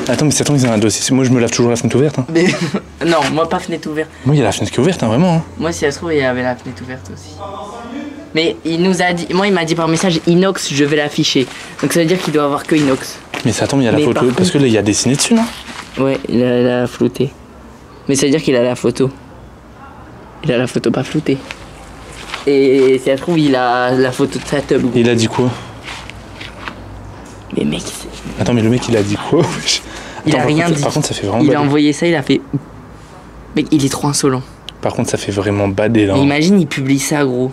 Speaker 2: Attends, mais attends, ils ont un dossier. Moi, je me lave toujours la fenêtre ouverte. Hein.
Speaker 1: Mais... Non, moi, pas fenêtre ouverte.
Speaker 2: Moi, il y a la fenêtre qui est ouverte, hein, vraiment. Hein.
Speaker 1: Moi, si ça se trouve, il y avait la fenêtre ouverte aussi. Mais il nous a dit... Moi, il m'a dit par message, Inox, je vais l'afficher. Donc ça veut dire qu'il doit avoir que Inox.
Speaker 2: Mais ça tombe, il y a la
Speaker 1: Mais
Speaker 2: photo.
Speaker 1: par contre-
Speaker 2: Parce que là, il y a dessiné dessus, non?
Speaker 1: Ouais, il a flouté. Mais ça veut dire qu'il a la photo. Il a la photo pas floutée. Et si ça se trouve, il a la photo de sa tub. Gros.
Speaker 2: Il a dit quoi?
Speaker 1: Mais mec, c'est...
Speaker 2: Attends, mais le mec, il a dit quoi?
Speaker 1: Il
Speaker 2: Attends,
Speaker 1: a rien
Speaker 2: contre,
Speaker 1: dit.
Speaker 2: Par contre, ça fait vraiment
Speaker 1: Il a
Speaker 2: badé.
Speaker 1: envoyé ça, il a fait... Mec, il est trop insolent.
Speaker 2: Par contre, ça fait vraiment badé, là.
Speaker 1: Et imagine, il publie ça, gros.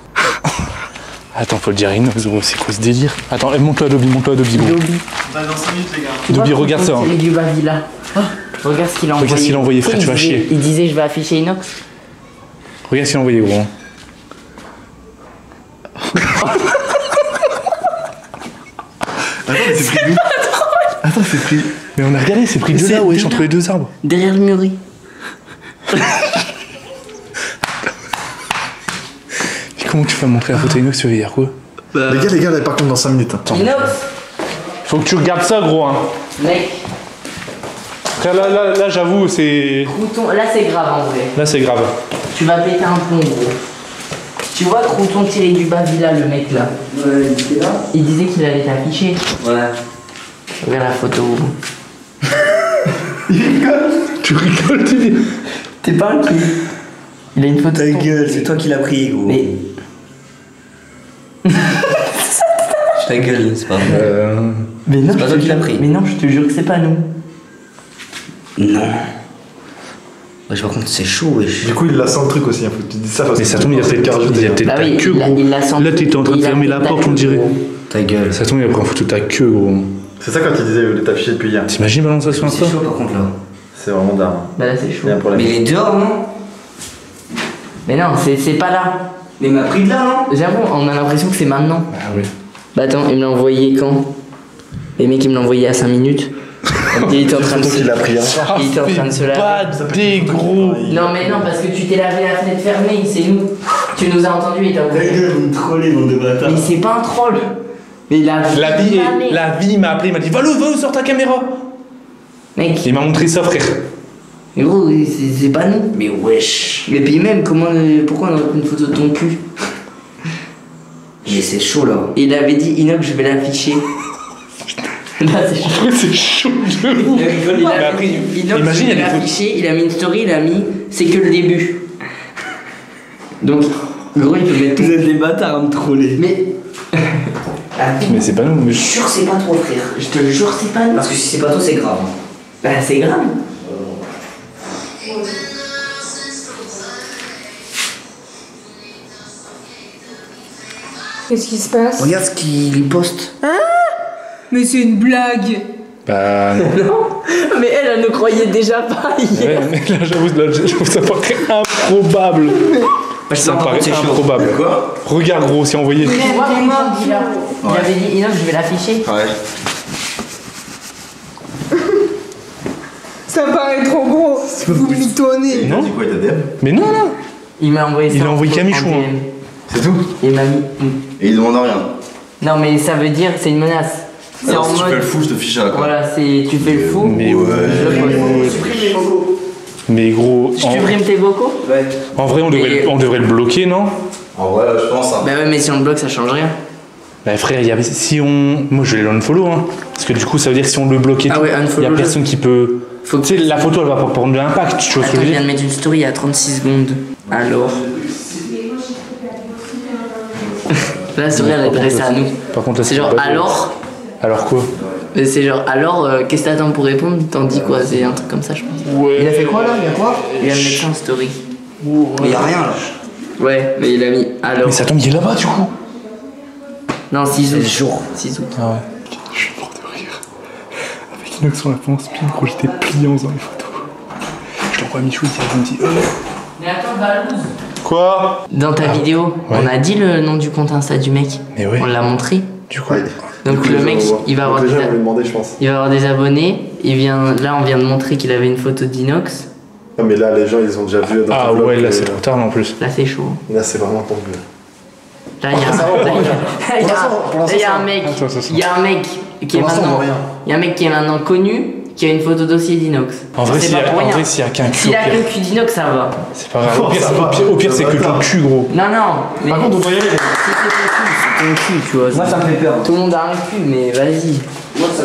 Speaker 2: Attends, faut le dire Inox, gros, c'est quoi ce délire? Attends, monte-le Adobe, gros.
Speaker 1: Dobby.
Speaker 3: On va dans 5 minutes, les gars.
Speaker 2: Dobby, regarde ça. Hein.
Speaker 1: Du Bavilla. Oh, regarde ce qu'il a envoyé.
Speaker 2: Regarde ce qu'il a envoyé, frère, tu vas chier.
Speaker 1: Il disait, je vais afficher Inox.
Speaker 2: Regarde ce qu'il a envoyé, gros.
Speaker 3: Attends, mais c'est pris d'où? Attends, c'est pris.
Speaker 2: Mais on a regardé, c'est pris de
Speaker 1: C'est
Speaker 2: là, wesh,
Speaker 1: de
Speaker 2: entre
Speaker 1: là.
Speaker 2: les deux arbres.
Speaker 1: Derrière le mûri.
Speaker 2: Mais comment tu vas montrer la photo Inox, tu veux dire quoi?
Speaker 3: Les gars, là, par contre, dans 5 minutes. Hein.
Speaker 1: Inox.
Speaker 2: Faut que tu regardes ça, gros, hein.
Speaker 1: Mec,
Speaker 2: Frère, là, j'avoue, c'est...
Speaker 1: Crouton, là c'est grave en vrai.
Speaker 2: Là, c'est grave.
Speaker 1: Tu vas péter un plomb, gros. Tu vois Crouton tiré du Bavilla, le mec là.
Speaker 5: Ouais, il était là.
Speaker 1: Il disait qu'il allait t'afficher.
Speaker 5: Ouais.
Speaker 1: Regarde la photo.
Speaker 2: Tu rigoles, tu dis...
Speaker 1: T'es pas inquiet. Il a une photo.
Speaker 5: Ta gueule, c'est toi qui l'as pris, gros.
Speaker 1: Mais.
Speaker 5: Ta gueule, c'est pas vrai.
Speaker 1: Mais non,
Speaker 5: C'est pas toi qui l'as pris.
Speaker 1: Mais non, je te jure que c'est pas nous.
Speaker 5: Non. Wesh, par contre, c'est chaud, wesh.
Speaker 3: Du coup, il la sent le truc aussi, hein. Faut que tu dis ça parce
Speaker 2: Mais
Speaker 3: que
Speaker 2: ça tombe, il y a peut-être
Speaker 1: Bah
Speaker 2: ta
Speaker 1: oui,
Speaker 2: queue, gros.
Speaker 1: il l'a senti.
Speaker 2: Là, t'étais en train de
Speaker 1: Il a
Speaker 2: fermer
Speaker 1: fait
Speaker 2: la
Speaker 1: ta
Speaker 2: porte,
Speaker 1: queue,
Speaker 2: on dirait.
Speaker 1: gros.
Speaker 5: Ta gueule.
Speaker 2: Ça tombe, il a pris en photo ta queue, gros.
Speaker 3: C'est ça quand il disait, il voulait t'afficher depuis hier.
Speaker 2: T'imagines balance ça sur
Speaker 5: C'est
Speaker 2: Insta?
Speaker 5: chaud, par contre, là.
Speaker 3: C'est vraiment dingue. Hein.
Speaker 1: Bah là c'est chaud.
Speaker 3: Il y a un problème.
Speaker 5: Mais il est dehors, non?
Speaker 1: Mais non, c'est pas là.
Speaker 5: Mais il m'a pris de là, non?
Speaker 1: J'avoue, on a l'impression que c'est maintenant.
Speaker 2: Ah oui.
Speaker 1: Bah attends, il me l'a envoyé quand? Les mecs, il me l'a envoyé à 5 minutes. Il était en train de
Speaker 3: Surtout
Speaker 1: se...
Speaker 3: qu'il a pris un.
Speaker 1: Il était en train de se laver.
Speaker 2: Pas des gros.
Speaker 1: Non mais non, parce que tu t'es lavé la fenêtre fermée, c'est nous. Tu nous as entendus et t'as
Speaker 5: Ta gueule, vous me trollez, bande de bâtards.
Speaker 1: Mais c'est pas un troll. Mais
Speaker 2: La vie m'a appelé, il m'a dit va-le, sors ta caméra.
Speaker 1: Mec,
Speaker 2: Il m'a montré ça, frère.
Speaker 1: mais gros, c'est pas nous. Mais wesh. Et puis même, pourquoi on aurait pris une photo de ton cul?
Speaker 5: Mais c'est chaud, là.
Speaker 1: Et il avait dit Inox, je vais l'afficher. Là, c'est chaud.
Speaker 2: C'est chaud de ouf. Imagine, il y a des photos.
Speaker 1: Il a mis une story, il a mis c'est que le début. Donc, gros, il peut mettre.
Speaker 5: Vous êtes des bâtards à me troller.
Speaker 1: Mais.
Speaker 2: Mais c'est pas nous. Mais...
Speaker 5: Je te jure, c'est pas toi, frère. Je te le jure, c'est pas nous. Parce que si c'est pas toi, c'est grave.
Speaker 1: Bah, c'est grave.
Speaker 7: Qu'est-ce qui se passe?
Speaker 5: Regarde ce qu'il poste.
Speaker 7: Hein? Mais c'est une blague.
Speaker 2: Bah.
Speaker 1: Non, mais elle ne croyait déjà pas hier.
Speaker 2: Ouais, mais là, j'avoue, ça paraît improbable. Ça paraît improbable.
Speaker 4: Quoi?
Speaker 2: Regarde, gros, c'est envoyé.
Speaker 1: Il avait dit, Inox, je vais l'afficher.
Speaker 4: Ouais.
Speaker 7: Ça paraît trop gros. Vous mitonnez.
Speaker 2: Non.
Speaker 4: Il dit quoi, il t'a DM?
Speaker 2: Mais non, non.
Speaker 1: Il m'a envoyé ça.
Speaker 2: Il a envoyé qu'à Michou. Hein.
Speaker 4: C'est tout?
Speaker 1: Il m'a mis.
Speaker 4: Et il demande rien.
Speaker 1: Non, mais ça veut dire, c'est une menace. C'est
Speaker 4: Alors,
Speaker 1: en
Speaker 4: si tu
Speaker 1: mode.
Speaker 4: fais le fou, je te fiche à la quoi.
Speaker 1: Voilà, c'est. Tu fais le fou.
Speaker 2: Mais ouais. Mais gros.
Speaker 1: Je supprime tes vocaux?
Speaker 5: Ouais.
Speaker 2: En vrai, on devrait le bloquer, non?
Speaker 4: En vrai, je pense. Hein.
Speaker 1: Bah ouais, mais si on le bloque, ça change rien.
Speaker 2: Bah frère, si on... Moi je vais l'unfollow, hein. Parce que du coup ça veut dire que si on le bloque et
Speaker 1: Ah
Speaker 2: tout,
Speaker 1: ouais,
Speaker 2: il y a
Speaker 1: unfollow,
Speaker 2: personne qui peut...
Speaker 1: Faut que
Speaker 2: Tu sais, la photo elle va pas prendre de l'impact, tu vois ce que
Speaker 1: Attends,
Speaker 2: je
Speaker 1: je
Speaker 2: veux
Speaker 1: viens
Speaker 2: dire.
Speaker 1: de mettre une story il y a 36 secondes. Alors. La story elle est adressée à nous.
Speaker 2: Par contre là
Speaker 1: C'est genre
Speaker 2: pas-
Speaker 1: alors.
Speaker 2: Alors quoi?
Speaker 1: Mais c'est genre alors, qu'est-ce que t'attends pour répondre? T'en dis quoi? C'est un truc comme ça, je pense.
Speaker 2: Ouais.
Speaker 5: Il a fait quoi là? Il y a quoi?
Speaker 1: Il vient de mettre ça en story.
Speaker 5: Mais y a rien là.
Speaker 1: Ouais, mais il a mis alors.
Speaker 2: Mais ça tombe, il est là-bas du coup.
Speaker 1: Non, 6 août.
Speaker 5: le jour.
Speaker 1: 6 août.
Speaker 2: Ah ouais. Je suis mort de rire. Avec Inox on l'a fait en spin, gros j'étais plié en faisant les photos. Je l'envoie à Michou, il me dit
Speaker 1: Mais attends, Balouz.
Speaker 2: Quoi?
Speaker 1: Dans ta vidéo,
Speaker 2: ouais.
Speaker 1: on a dit le nom du compte Insta du mec.
Speaker 2: Mais ouais.
Speaker 1: On l'a montré.
Speaker 2: Du coup,
Speaker 1: Donc le mec, il va avoir des
Speaker 3: demander, je pense.
Speaker 1: il va avoir des abonnés. Là, on vient de montrer qu'il avait une photo d'Inox.
Speaker 3: Non, mais là, les gens, ils ont déjà vu. Dans
Speaker 2: ah
Speaker 3: ton vlog
Speaker 2: ouais, là
Speaker 3: que-
Speaker 2: c'est trop tard là, en plus.
Speaker 1: Là, c'est chaud.
Speaker 3: Là, c'est vraiment ton bleu.
Speaker 1: Là, il y a un mec.
Speaker 2: Attends, ça sent.
Speaker 1: Il y a un mec qui est maintenant. Il y a un mec qui est maintenant connu, qui a une photo dossier d'Inox.
Speaker 2: En vrai,
Speaker 1: C'est
Speaker 2: s'il y
Speaker 1: pas pour
Speaker 2: a
Speaker 1: rien.
Speaker 2: qu'un cul,
Speaker 1: S'il
Speaker 2: au
Speaker 1: a
Speaker 2: pire,
Speaker 1: que le cul d'Inox, ça va.
Speaker 2: c'est pas grave. Au pire, c'est que ton cul, gros.
Speaker 1: Non, non. Mais
Speaker 3: Par contre, on doit y aller.
Speaker 1: si c'est ton cul, tu vois.
Speaker 5: Moi ça me fait peur.
Speaker 1: Tout le monde a un cul, mais vas-y.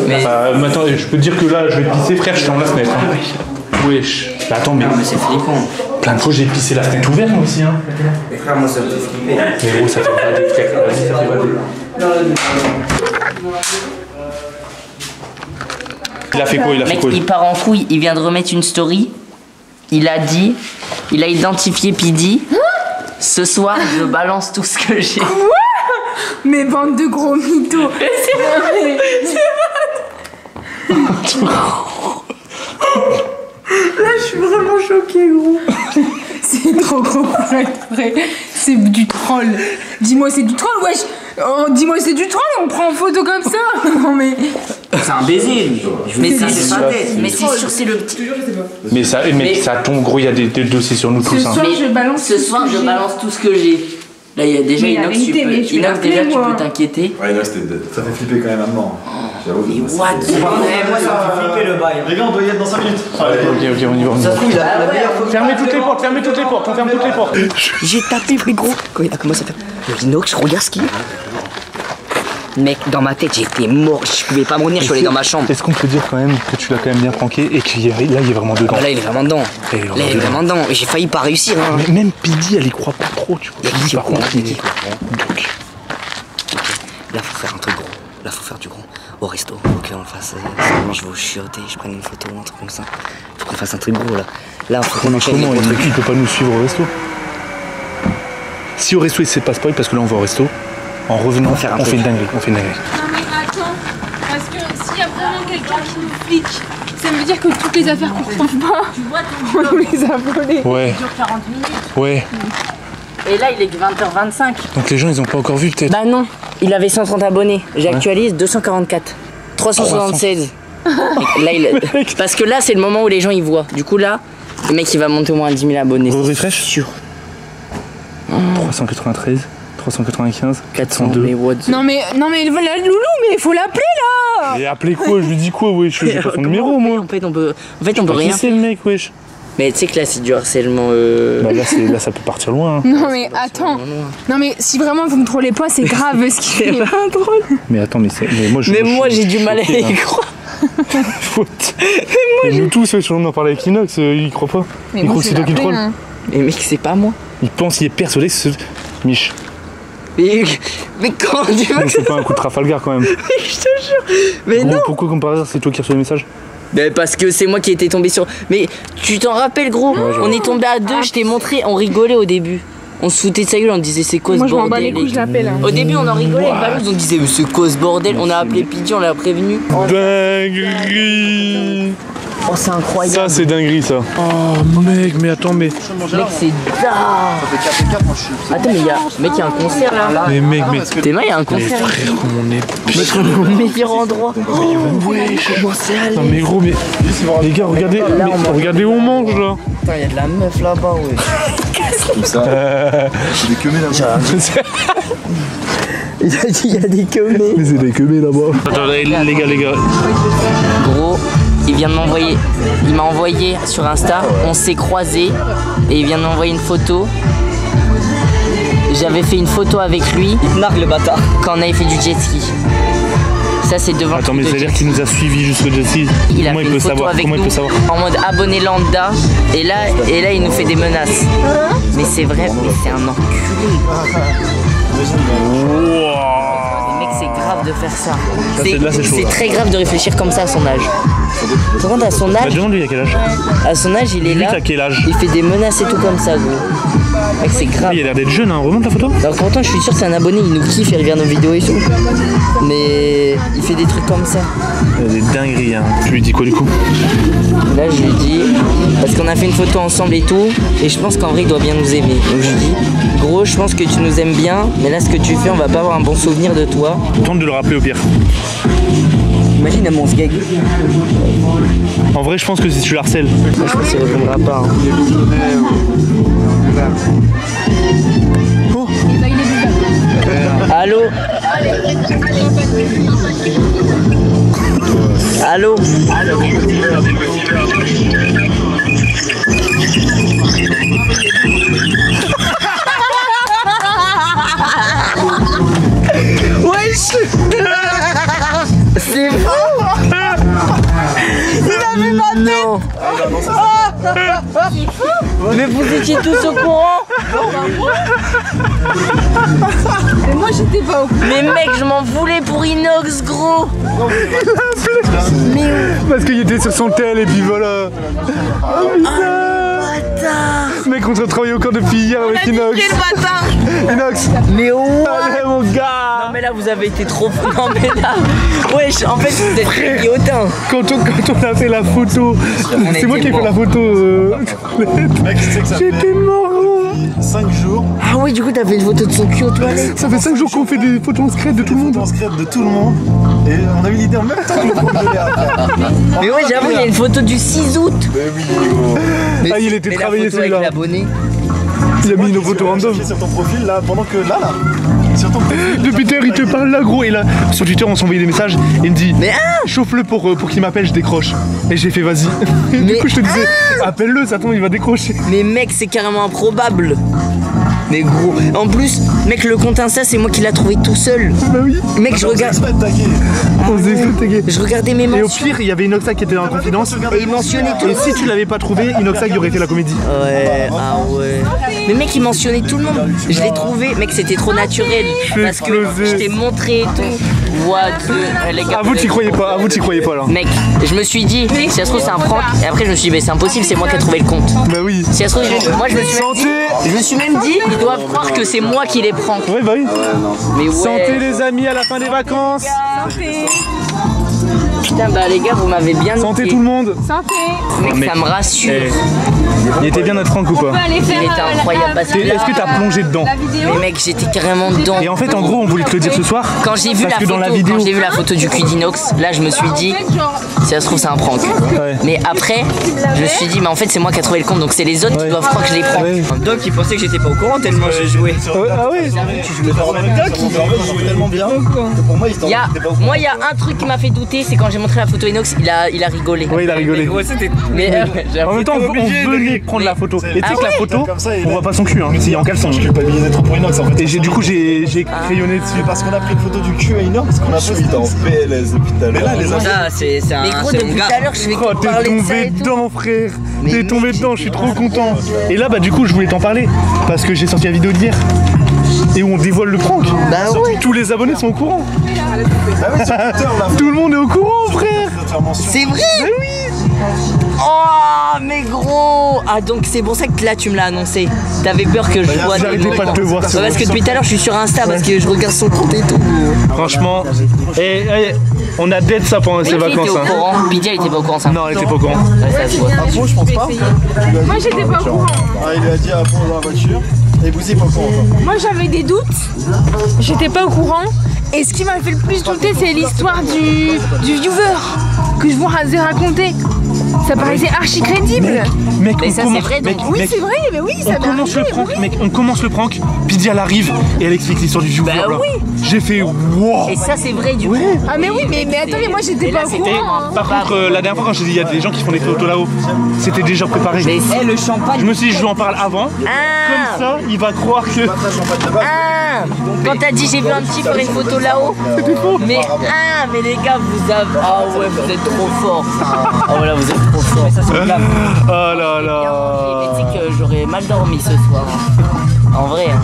Speaker 1: Mais
Speaker 2: Maintenant, je peux te dire que là, je vais pisser, frère, je suis dans la fenêtre. Hein. Wesh. Bah, attends, mais
Speaker 1: non, mais c'est flippant.
Speaker 2: plein de fois, j'ai pissé la fenêtre ouverte, moi aussi. Hein.
Speaker 5: Mais frère, moi ça me fait flipper.
Speaker 2: Mais gros, ça fait pas des frères. Vas-y, ça fait pas des. Il a fait quoi? Il a fait
Speaker 1: Mec,
Speaker 2: quoi?
Speaker 1: il part en couille, il vient de remettre une story. Il a dit, il a identifié Pidi. Ce soir, je balance tout ce que j'ai.
Speaker 7: Mais bande de gros mythos. Là, je suis vraiment choquée, gros. C'est trop gros pour être vrai. C'est du troll. Dis-moi, c'est du troll, wesh. Oh, dis-moi, c'est du troll. On prend en photo comme ça. Non, mais.
Speaker 5: C'est un baiser lui.
Speaker 1: Mais
Speaker 5: c'est
Speaker 1: c'est
Speaker 5: sa tête.
Speaker 1: mais c'est sûr, c'est le petit.
Speaker 2: Mais ça, ça tombe, gros, il y a des dossiers sur nous tous.
Speaker 7: Ce
Speaker 2: Hein.
Speaker 7: soir, je balance.
Speaker 1: Ce soir, je balance tout ce que j'ai. Là, il y a déjà
Speaker 7: Mais la
Speaker 1: Inox,
Speaker 7: vérité, mais je vais
Speaker 1: Inox, déjà,
Speaker 7: l'appeler,
Speaker 1: tu
Speaker 7: moi.
Speaker 1: peux t'inquiéter.
Speaker 4: Ouais, là, c'était dead.
Speaker 3: Ça fait flipper quand même maintenant. J'avoue.
Speaker 1: Mais what?
Speaker 5: Moi ça me fait flipper le bail.
Speaker 3: Les gars, on doit y être dans 5 minutes.
Speaker 2: Ok, on y va.
Speaker 5: Ça se trouve, il a la meilleure photo.
Speaker 2: Fermez toutes les portes, fermez toutes les portes, on ferme toutes les portes.
Speaker 5: J'ai tapé, mais gros. Quand il a commencé à faire le Inox, regarde ce qu'il a. Mec, dans ma tête, j'étais mort. Je pouvais pas m'en venir, je suis allé dans ma chambre.
Speaker 2: Est-ce qu'on peut dire quand même que tu l'as quand même bien pranké et qu'il là, il est vraiment dedans?
Speaker 5: Là, il est vraiment dedans.
Speaker 2: Là, il est vraiment dedans.
Speaker 5: J'ai failli pas réussir. Hein.
Speaker 2: Mais même Pidi, elle y croit pas trop, tu vois.
Speaker 5: Il y a qui
Speaker 2: Par
Speaker 5: comprend,
Speaker 2: contre,
Speaker 5: il y a qui
Speaker 2: il- Donc,
Speaker 5: Là, faut faire un truc gros. Là, faut faire du gros. Au resto, faut qu'on le fasse. Seulement, je vais au chioter, je prenne une photo ou un truc comme ça. Faut qu'on fasse un truc gros là. Là, faut qu'on enchaîne les
Speaker 2: comment
Speaker 5: gros trucs.
Speaker 2: il peut pas nous suivre au resto? Si au resto il sait pas spoil parce que là on va au resto, en revenant,
Speaker 5: faire un
Speaker 2: on
Speaker 5: truc.
Speaker 2: fait une dinguerie, on fait une dinguerie.
Speaker 9: Non mais attends, parce que s'il y a vraiment quelqu'un qui nous flique, ça veut dire que toutes les affaires qu'on retrouve pas, on nous les a volées.
Speaker 2: Ouais,
Speaker 9: Ça dure 40 minutes.
Speaker 2: ouais.
Speaker 1: Et là, il est que 20h25.
Speaker 2: Donc les gens ils ont pas encore vu peut-être.
Speaker 1: Bah non, il avait 130 abonnés. J'actualise 244. 376. Là, parce que là, c'est le moment où les gens ils voient. Du coup, là, le mec il va monter au moins à 10 000 abonnés.
Speaker 2: Refresh
Speaker 1: Sûr.
Speaker 2: 393, 395,
Speaker 1: 402. Mais what the-
Speaker 7: Non, mais la loulou, mais il faut l'appeler là.
Speaker 2: Et appelez quoi? Je lui dis quoi, wesh? J'ai pas son numéro moi.
Speaker 1: En fait, on peut
Speaker 2: Qui
Speaker 1: rien.
Speaker 2: c'est le mec, wesh?
Speaker 1: Mais tu sais que là c'est du harcèlement.
Speaker 2: Bah là ça peut partir loin. Hein.
Speaker 7: Non mais attends. Non mais si vraiment vous me trollez pas, c'est grave ce qu'il fait.
Speaker 1: C'est pas drôle.
Speaker 2: Mais attends, mais moi
Speaker 1: j'ai du mal à y croire.
Speaker 2: Mais nous tous, je on en parle avec Inox, il croit pas.
Speaker 7: Mais
Speaker 2: il
Speaker 7: moi,
Speaker 2: croit que c'est toi qui le troll.
Speaker 7: hein.
Speaker 1: Mais mec, c'est pas moi.
Speaker 2: Il pense, il est persuadé que c'est Mich.
Speaker 1: Mais comment tu veux que
Speaker 2: c'est pas un coup de Trafalgar quand même.
Speaker 1: je te jure. Mais non.
Speaker 2: Pourquoi comme par hasard c'est toi qui reçois le message?
Speaker 1: Ben parce que c'est moi qui étais tombé sur. Mais tu t'en rappelles gros? On est tombé à deux, je t'ai montré, on rigolait au début. On se foutait de sa gueule, on disait c'est quoi ce bordel?
Speaker 7: Moi je m'en bats les couilles, je l'appelle. Hein.
Speaker 1: Au début on en rigolait avec Valouz, on disait c'est quoi ce bordel? On a appelé Pidgey, on l'a prévenu.
Speaker 2: Dinguerie.
Speaker 1: Oh c'est incroyable.
Speaker 2: Ça c'est dinguerie ça. Oh mec, mais attends mais.
Speaker 1: Mec c'est dingue. Attends mais mec il y a un concert là.
Speaker 2: Mais mec
Speaker 1: T'es mal, il y a un concert.
Speaker 2: Frère, on est
Speaker 1: au meilleur endroit. Ouais, je commençais à aller.
Speaker 2: Non mais gros mais. Les gars regardez, regardez où on mange là.
Speaker 1: Putain il y a de la meuf là-bas ouais.
Speaker 3: Comme ça. C'est des queumés là-bas.
Speaker 1: Il a dit il y a des queumés.
Speaker 2: Mais c'est des queumés là-bas. Attends les gars.
Speaker 1: Gros, il vient de m'envoyer. Il m'a envoyé sur Insta, on s'est croisés et il vient de m'envoyer une photo. J'avais fait une photo avec lui. Il nargue le bâtard. Quand on avait fait du jet ski. Ça c'est devant.
Speaker 2: Attends mais ça veut dire qu'il nous a suivis jusqu'au jet ski. Comment il peut savoir? Comment il peut savoir?
Speaker 1: En mode abonné lambda. Et là il nous fait des menaces. Mais c'est vrai, mais c'est un enculé. Mec c'est grave de faire ça. C'est très grave de réfléchir comme ça à son âge. Par contre à son âge.
Speaker 2: Demande lui à quel âge?
Speaker 1: À son âge il est là.
Speaker 2: À quel âge?
Speaker 1: Il fait des menaces et tout comme ça gros. Mec c'est grave.
Speaker 2: Il a l'air d'être jeune hein, remonte la photo.
Speaker 1: Alors pourtant je suis sûr que c'est un abonné, il nous kiffe, il regarde nos vidéos et tout. Mais il fait des trucs comme ça.
Speaker 2: Des dingueries hein. Tu lui dis quoi du coup?
Speaker 1: Là je lui dis, parce qu'on a fait une photo ensemble et tout, et je pense qu'en vrai il doit bien nous aimer. Donc je lui dis, gros je pense que tu nous aimes bien, mais là ce que tu fais on va pas avoir un bon souvenir de toi.
Speaker 2: Tente de le rappeler au pire.
Speaker 1: Imagine à mon gag.
Speaker 2: En vrai je pense que si tu le harcèles.
Speaker 1: Moi, je pense qu'il répondra pas. Hein.
Speaker 2: Oh.
Speaker 1: Allô? Allô? Wesh! C'est fou! Il a vu ma tête! Non! Mais vous étiez tous au courant?
Speaker 7: Mais moi j'étais pas au courant.
Speaker 1: Mais mec, je m'en voulais pour Inox, gros! Mais
Speaker 2: parce qu'il était sur son tel et puis voilà! Oh putain! Mec, on se travaille au corps depuis hier avec Inox! Inox!
Speaker 1: Mais ouais!
Speaker 2: Allez mon gars!
Speaker 1: Non mais là vous avez été trop... Non mais là... Wesh, en fait vous êtes très guillotin!
Speaker 2: Quand on a fait la photo, c'est moi qui ai fait la photo.
Speaker 3: Mec, tu sais que ça fait...
Speaker 2: J'étais mort!
Speaker 3: 5 jours.
Speaker 1: Ah oui, du coup t'as fait une photo de son cul aux toilettes.
Speaker 2: Ça fait 5 jours qu'on fait des photos en secret de tout le monde.
Speaker 3: En secret de tout le monde. Et on a eu l'idée en même temps que
Speaker 1: mais ouais, j'avoue, il y a une photo du 6 août.
Speaker 3: Mais
Speaker 2: il était travaillé celui-là. Il a mis une photo random.
Speaker 3: Sur ton profil là, pendant que là. Sur ton profil.
Speaker 2: Depuis Twitter, il te parle là, gros. Et là, sur Twitter, on s'envoyait des messages. Et il me dit, mais chauffe-le pour qu'il m'appelle, je décroche. Et j'ai fait, vas-y. Du coup, je te disais, appelle-le, ça tombe, il va décrocher.
Speaker 1: Mais mec, c'est carrément improbable. Mais gros, en plus, mec, le compte Insta, c'est moi qui l'ai trouvé tout seul.
Speaker 2: Bah oui.
Speaker 1: Mec, je regarde. Je regardais mes mentions.
Speaker 2: Et au pire, il y avait Inoxag qui était dans la confidence.
Speaker 1: Et il mentionnait tout.
Speaker 2: Et si tu l'avais pas trouvé, Inoxag y aurait été la comédie.
Speaker 1: Ouais, ah ouais. Mais mec, il mentionnait tout le monde. Je l'ai trouvé, mec, c'était trop naturel. Parce que je t'ai montré et tout. Les gars.
Speaker 2: À vous, t'y croyais pas, là.
Speaker 1: Mec, je me suis dit, si ça se trouve, c'est un prank. Et après, je me suis dit, mais c'est impossible, c'est moi qui ai trouvé le compte.
Speaker 2: Bah oui.
Speaker 1: Si ça se trouve, moi, je me suis même dit, ils doivent croire que c'est moi qui les prank.
Speaker 2: Ouais, bah oui.
Speaker 1: Mais ouais.
Speaker 2: Santé, les amis, à la fin des vacances.
Speaker 7: Santé.
Speaker 1: Putain, bah les gars, vous m'avez bien noté.
Speaker 2: Santé tout le monde.
Speaker 7: Santé.
Speaker 1: Mec, ça me rassure.
Speaker 2: Il était bien notre prank ou pas?
Speaker 1: Il était incroyable parce que
Speaker 2: est-ce que t'as plongé dedans?
Speaker 1: Mais mec, j'étais carrément dedans.
Speaker 2: Et en fait, en gros, on voulait te le dire ce soir.
Speaker 1: Quand j'ai vu la photo du cul d'Inox, là, je me suis dit, si ça se trouve, c'est un prank.
Speaker 2: Ouais.
Speaker 1: Mais après, je me suis dit, mais en fait, c'est moi qui ai trouvé le compte, donc c'est les autres qui doivent croire que je les prank.
Speaker 2: Ouais.
Speaker 5: Doc, il pensait que j'étais pas au courant tellement j'ai joué.
Speaker 2: Ah ouais?
Speaker 3: Tu jouais tellement bien. Pour moi,
Speaker 1: Moi, il y a un truc qui m'a fait douter, c'est quand quand j'ai montré la photo Inox, il a rigolé.
Speaker 2: Ouais, il a rigolé.
Speaker 1: Mais
Speaker 2: en même temps, on venait prendre la photo. Et tu sais que la photo, on voit pas son cul, hein. C'est en caleçon.
Speaker 3: Je culpabilisais trop pour Inox en fait.
Speaker 2: Et du coup, j'ai crayonné dessus.
Speaker 3: Parce qu'on a pris une photo du cul à Inox qu'on a posté en PLS depuis tout à l'heure. Mais là, les amis.
Speaker 5: Ça, c'est un.
Speaker 1: Mais gros, depuis tout à l'heure, je vais
Speaker 2: Oh,
Speaker 1: te
Speaker 2: t'es
Speaker 1: parler de ça
Speaker 2: tombé
Speaker 1: et tout.
Speaker 2: dedans, frère. T'es tombé dedans, je suis trop content. Et là, bah, du coup, je voulais t'en parler. Parce que j'ai sorti la vidéo d'hier. Et où on dévoile le prank.
Speaker 1: Bah ouais.
Speaker 2: Tous les abonnés sont au courant.
Speaker 3: Bah oui, sur Twitter, là.
Speaker 2: Tout le monde est au courant, frère.
Speaker 1: C'est vrai?
Speaker 2: Mais oui.
Speaker 1: Oh, mais gros! Ah, donc c'est pour ça que là tu me l'as annoncé. T'avais peur que je vois des
Speaker 2: j'arrêtais pas de te voir sur
Speaker 1: parce que depuis tout à l'heure je suis sur Insta parce que je regarde son compte et tout.
Speaker 2: Franchement, on a dead ça pendant ces
Speaker 1: Mais qui était
Speaker 2: vacances.
Speaker 1: au courant? Pidia il était pas au courant ça.
Speaker 2: Non, elle était pas au courant.
Speaker 1: Ouais, ça se voit.
Speaker 3: Ah bon, je pense pas.
Speaker 7: Moi j'étais pas au courant.
Speaker 3: Ah, il lui a dit à prendre dans la voiture. Et vous pas au courant.
Speaker 7: Moi j'avais des doutes, j'étais pas au courant. Et ce qui m'a fait le plus douter, c'est l'histoire du viewer que je vous ai raconté. Ça paraissait archi crédible.
Speaker 2: Mec,
Speaker 1: Mais
Speaker 2: on
Speaker 1: ça,
Speaker 2: commence-
Speaker 1: c'est vrai,
Speaker 2: mec,
Speaker 1: donc.
Speaker 7: Oui,
Speaker 2: mec,
Speaker 7: c'est vrai, mais oui, ça
Speaker 2: on commence le
Speaker 7: m'est
Speaker 2: prank,
Speaker 7: arrivé,
Speaker 2: mec, on commence le prank, Pidia elle arrive et elle explique l'histoire du viewer.
Speaker 1: Bah
Speaker 2: là.
Speaker 1: oui.
Speaker 2: J'ai fait wow.
Speaker 1: Et ça c'est vrai du coup.
Speaker 7: Ah mais oui, mais attendez, moi j'étais
Speaker 1: Et là,
Speaker 7: pas au
Speaker 1: c'était-
Speaker 7: courant. hein.
Speaker 2: Par contre, la dernière fois quand j'ai dit il y a des gens qui font des photos là-haut, c'était déjà préparé.
Speaker 1: Mais c'est le champagne.
Speaker 2: Je me suis dit je lui en parle avant.
Speaker 1: Ah,
Speaker 2: Comme ça, il va croire que.
Speaker 1: ah. Quand t'as dit j'ai vu un petit faire une photo là-haut. Mais mais les gars vous avez. Ah ouais vous êtes trop forts. Ah voilà vous êtes trop forts. Ça c'est grave.
Speaker 2: Oh là là.
Speaker 1: Mais tu sais que j'aurais mal dormi ce soir. En vrai. Hein.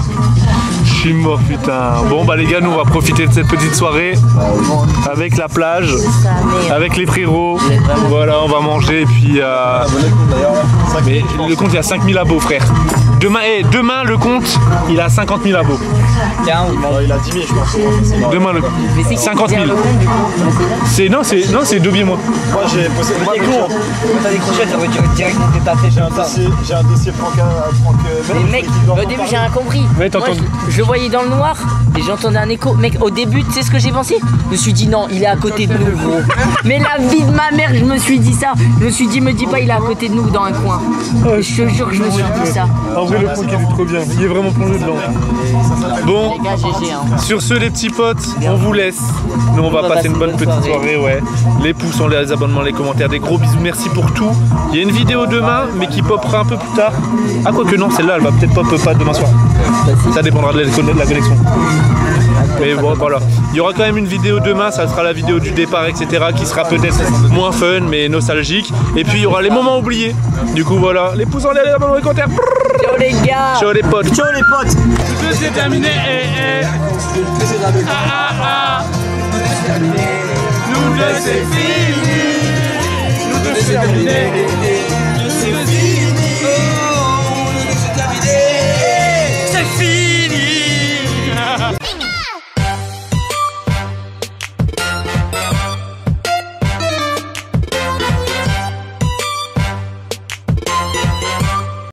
Speaker 2: Je suis mort putain. Bon bah les gars, nous on va profiter de cette petite soirée avec la plage, avec les frérots. Voilà, on va manger et puis mais le compte il y a 5000 abos frère. Demain le compte il a 50 000 abos.
Speaker 3: Il a 10 000, je pense.
Speaker 2: Demain le
Speaker 1: Mais c'est
Speaker 2: 50 000.
Speaker 1: qui qui gère le compte, du coup
Speaker 2: C'est Dobby et moi.
Speaker 3: Moi j'ai posté le con.
Speaker 5: T'as décroché, ça aurait dû directement détaper.
Speaker 3: J'ai un dossier Franck
Speaker 1: Mais mec, au début j'ai rien compris.
Speaker 2: Ouais,
Speaker 1: Moi,
Speaker 2: t'entends.
Speaker 1: je le voyais dans le noir et j'entendais un écho. Mec, au début, tu sais ce que j'ai pensé? Je me suis dit non, il est à côté de nous, gros. Mais la vie de ma mère, je me suis dit ça. Je me suis dit, me dis pas, il est à côté de nous dans un coin. Je te jure que je me suis dit ça.
Speaker 2: En vrai le prank il est trop bien. Il est vraiment plongé dedans. Bon,
Speaker 1: Les gars, GG, hein.
Speaker 2: sur ce les petits potes, on vous laisse. Nous on va passer une bonne petite soirée, ouais. Les pouces, les abonnements, les commentaires, des gros bisous, merci pour tout. Il y a une vidéo demain, mais qui popera un peu plus tard. Ah quoi que non, celle-là, elle va peut-être pop pas demain soir. Ça dépendra de la connexion. Mais bon, voilà. Il y aura quand même une vidéo demain, ça sera la vidéo du départ, etc. qui sera peut-être moins fun, mais nostalgique. Et puis il y aura les moments oubliés. Du coup, voilà. Les pouces en l'air, les abonnements, les commentaires.
Speaker 1: Ciao les gars.
Speaker 2: Ciao les potes.
Speaker 5: Ciao les potes.
Speaker 2: C'est terminé. Nous deux c'est fini. Nous deux c'est terminé.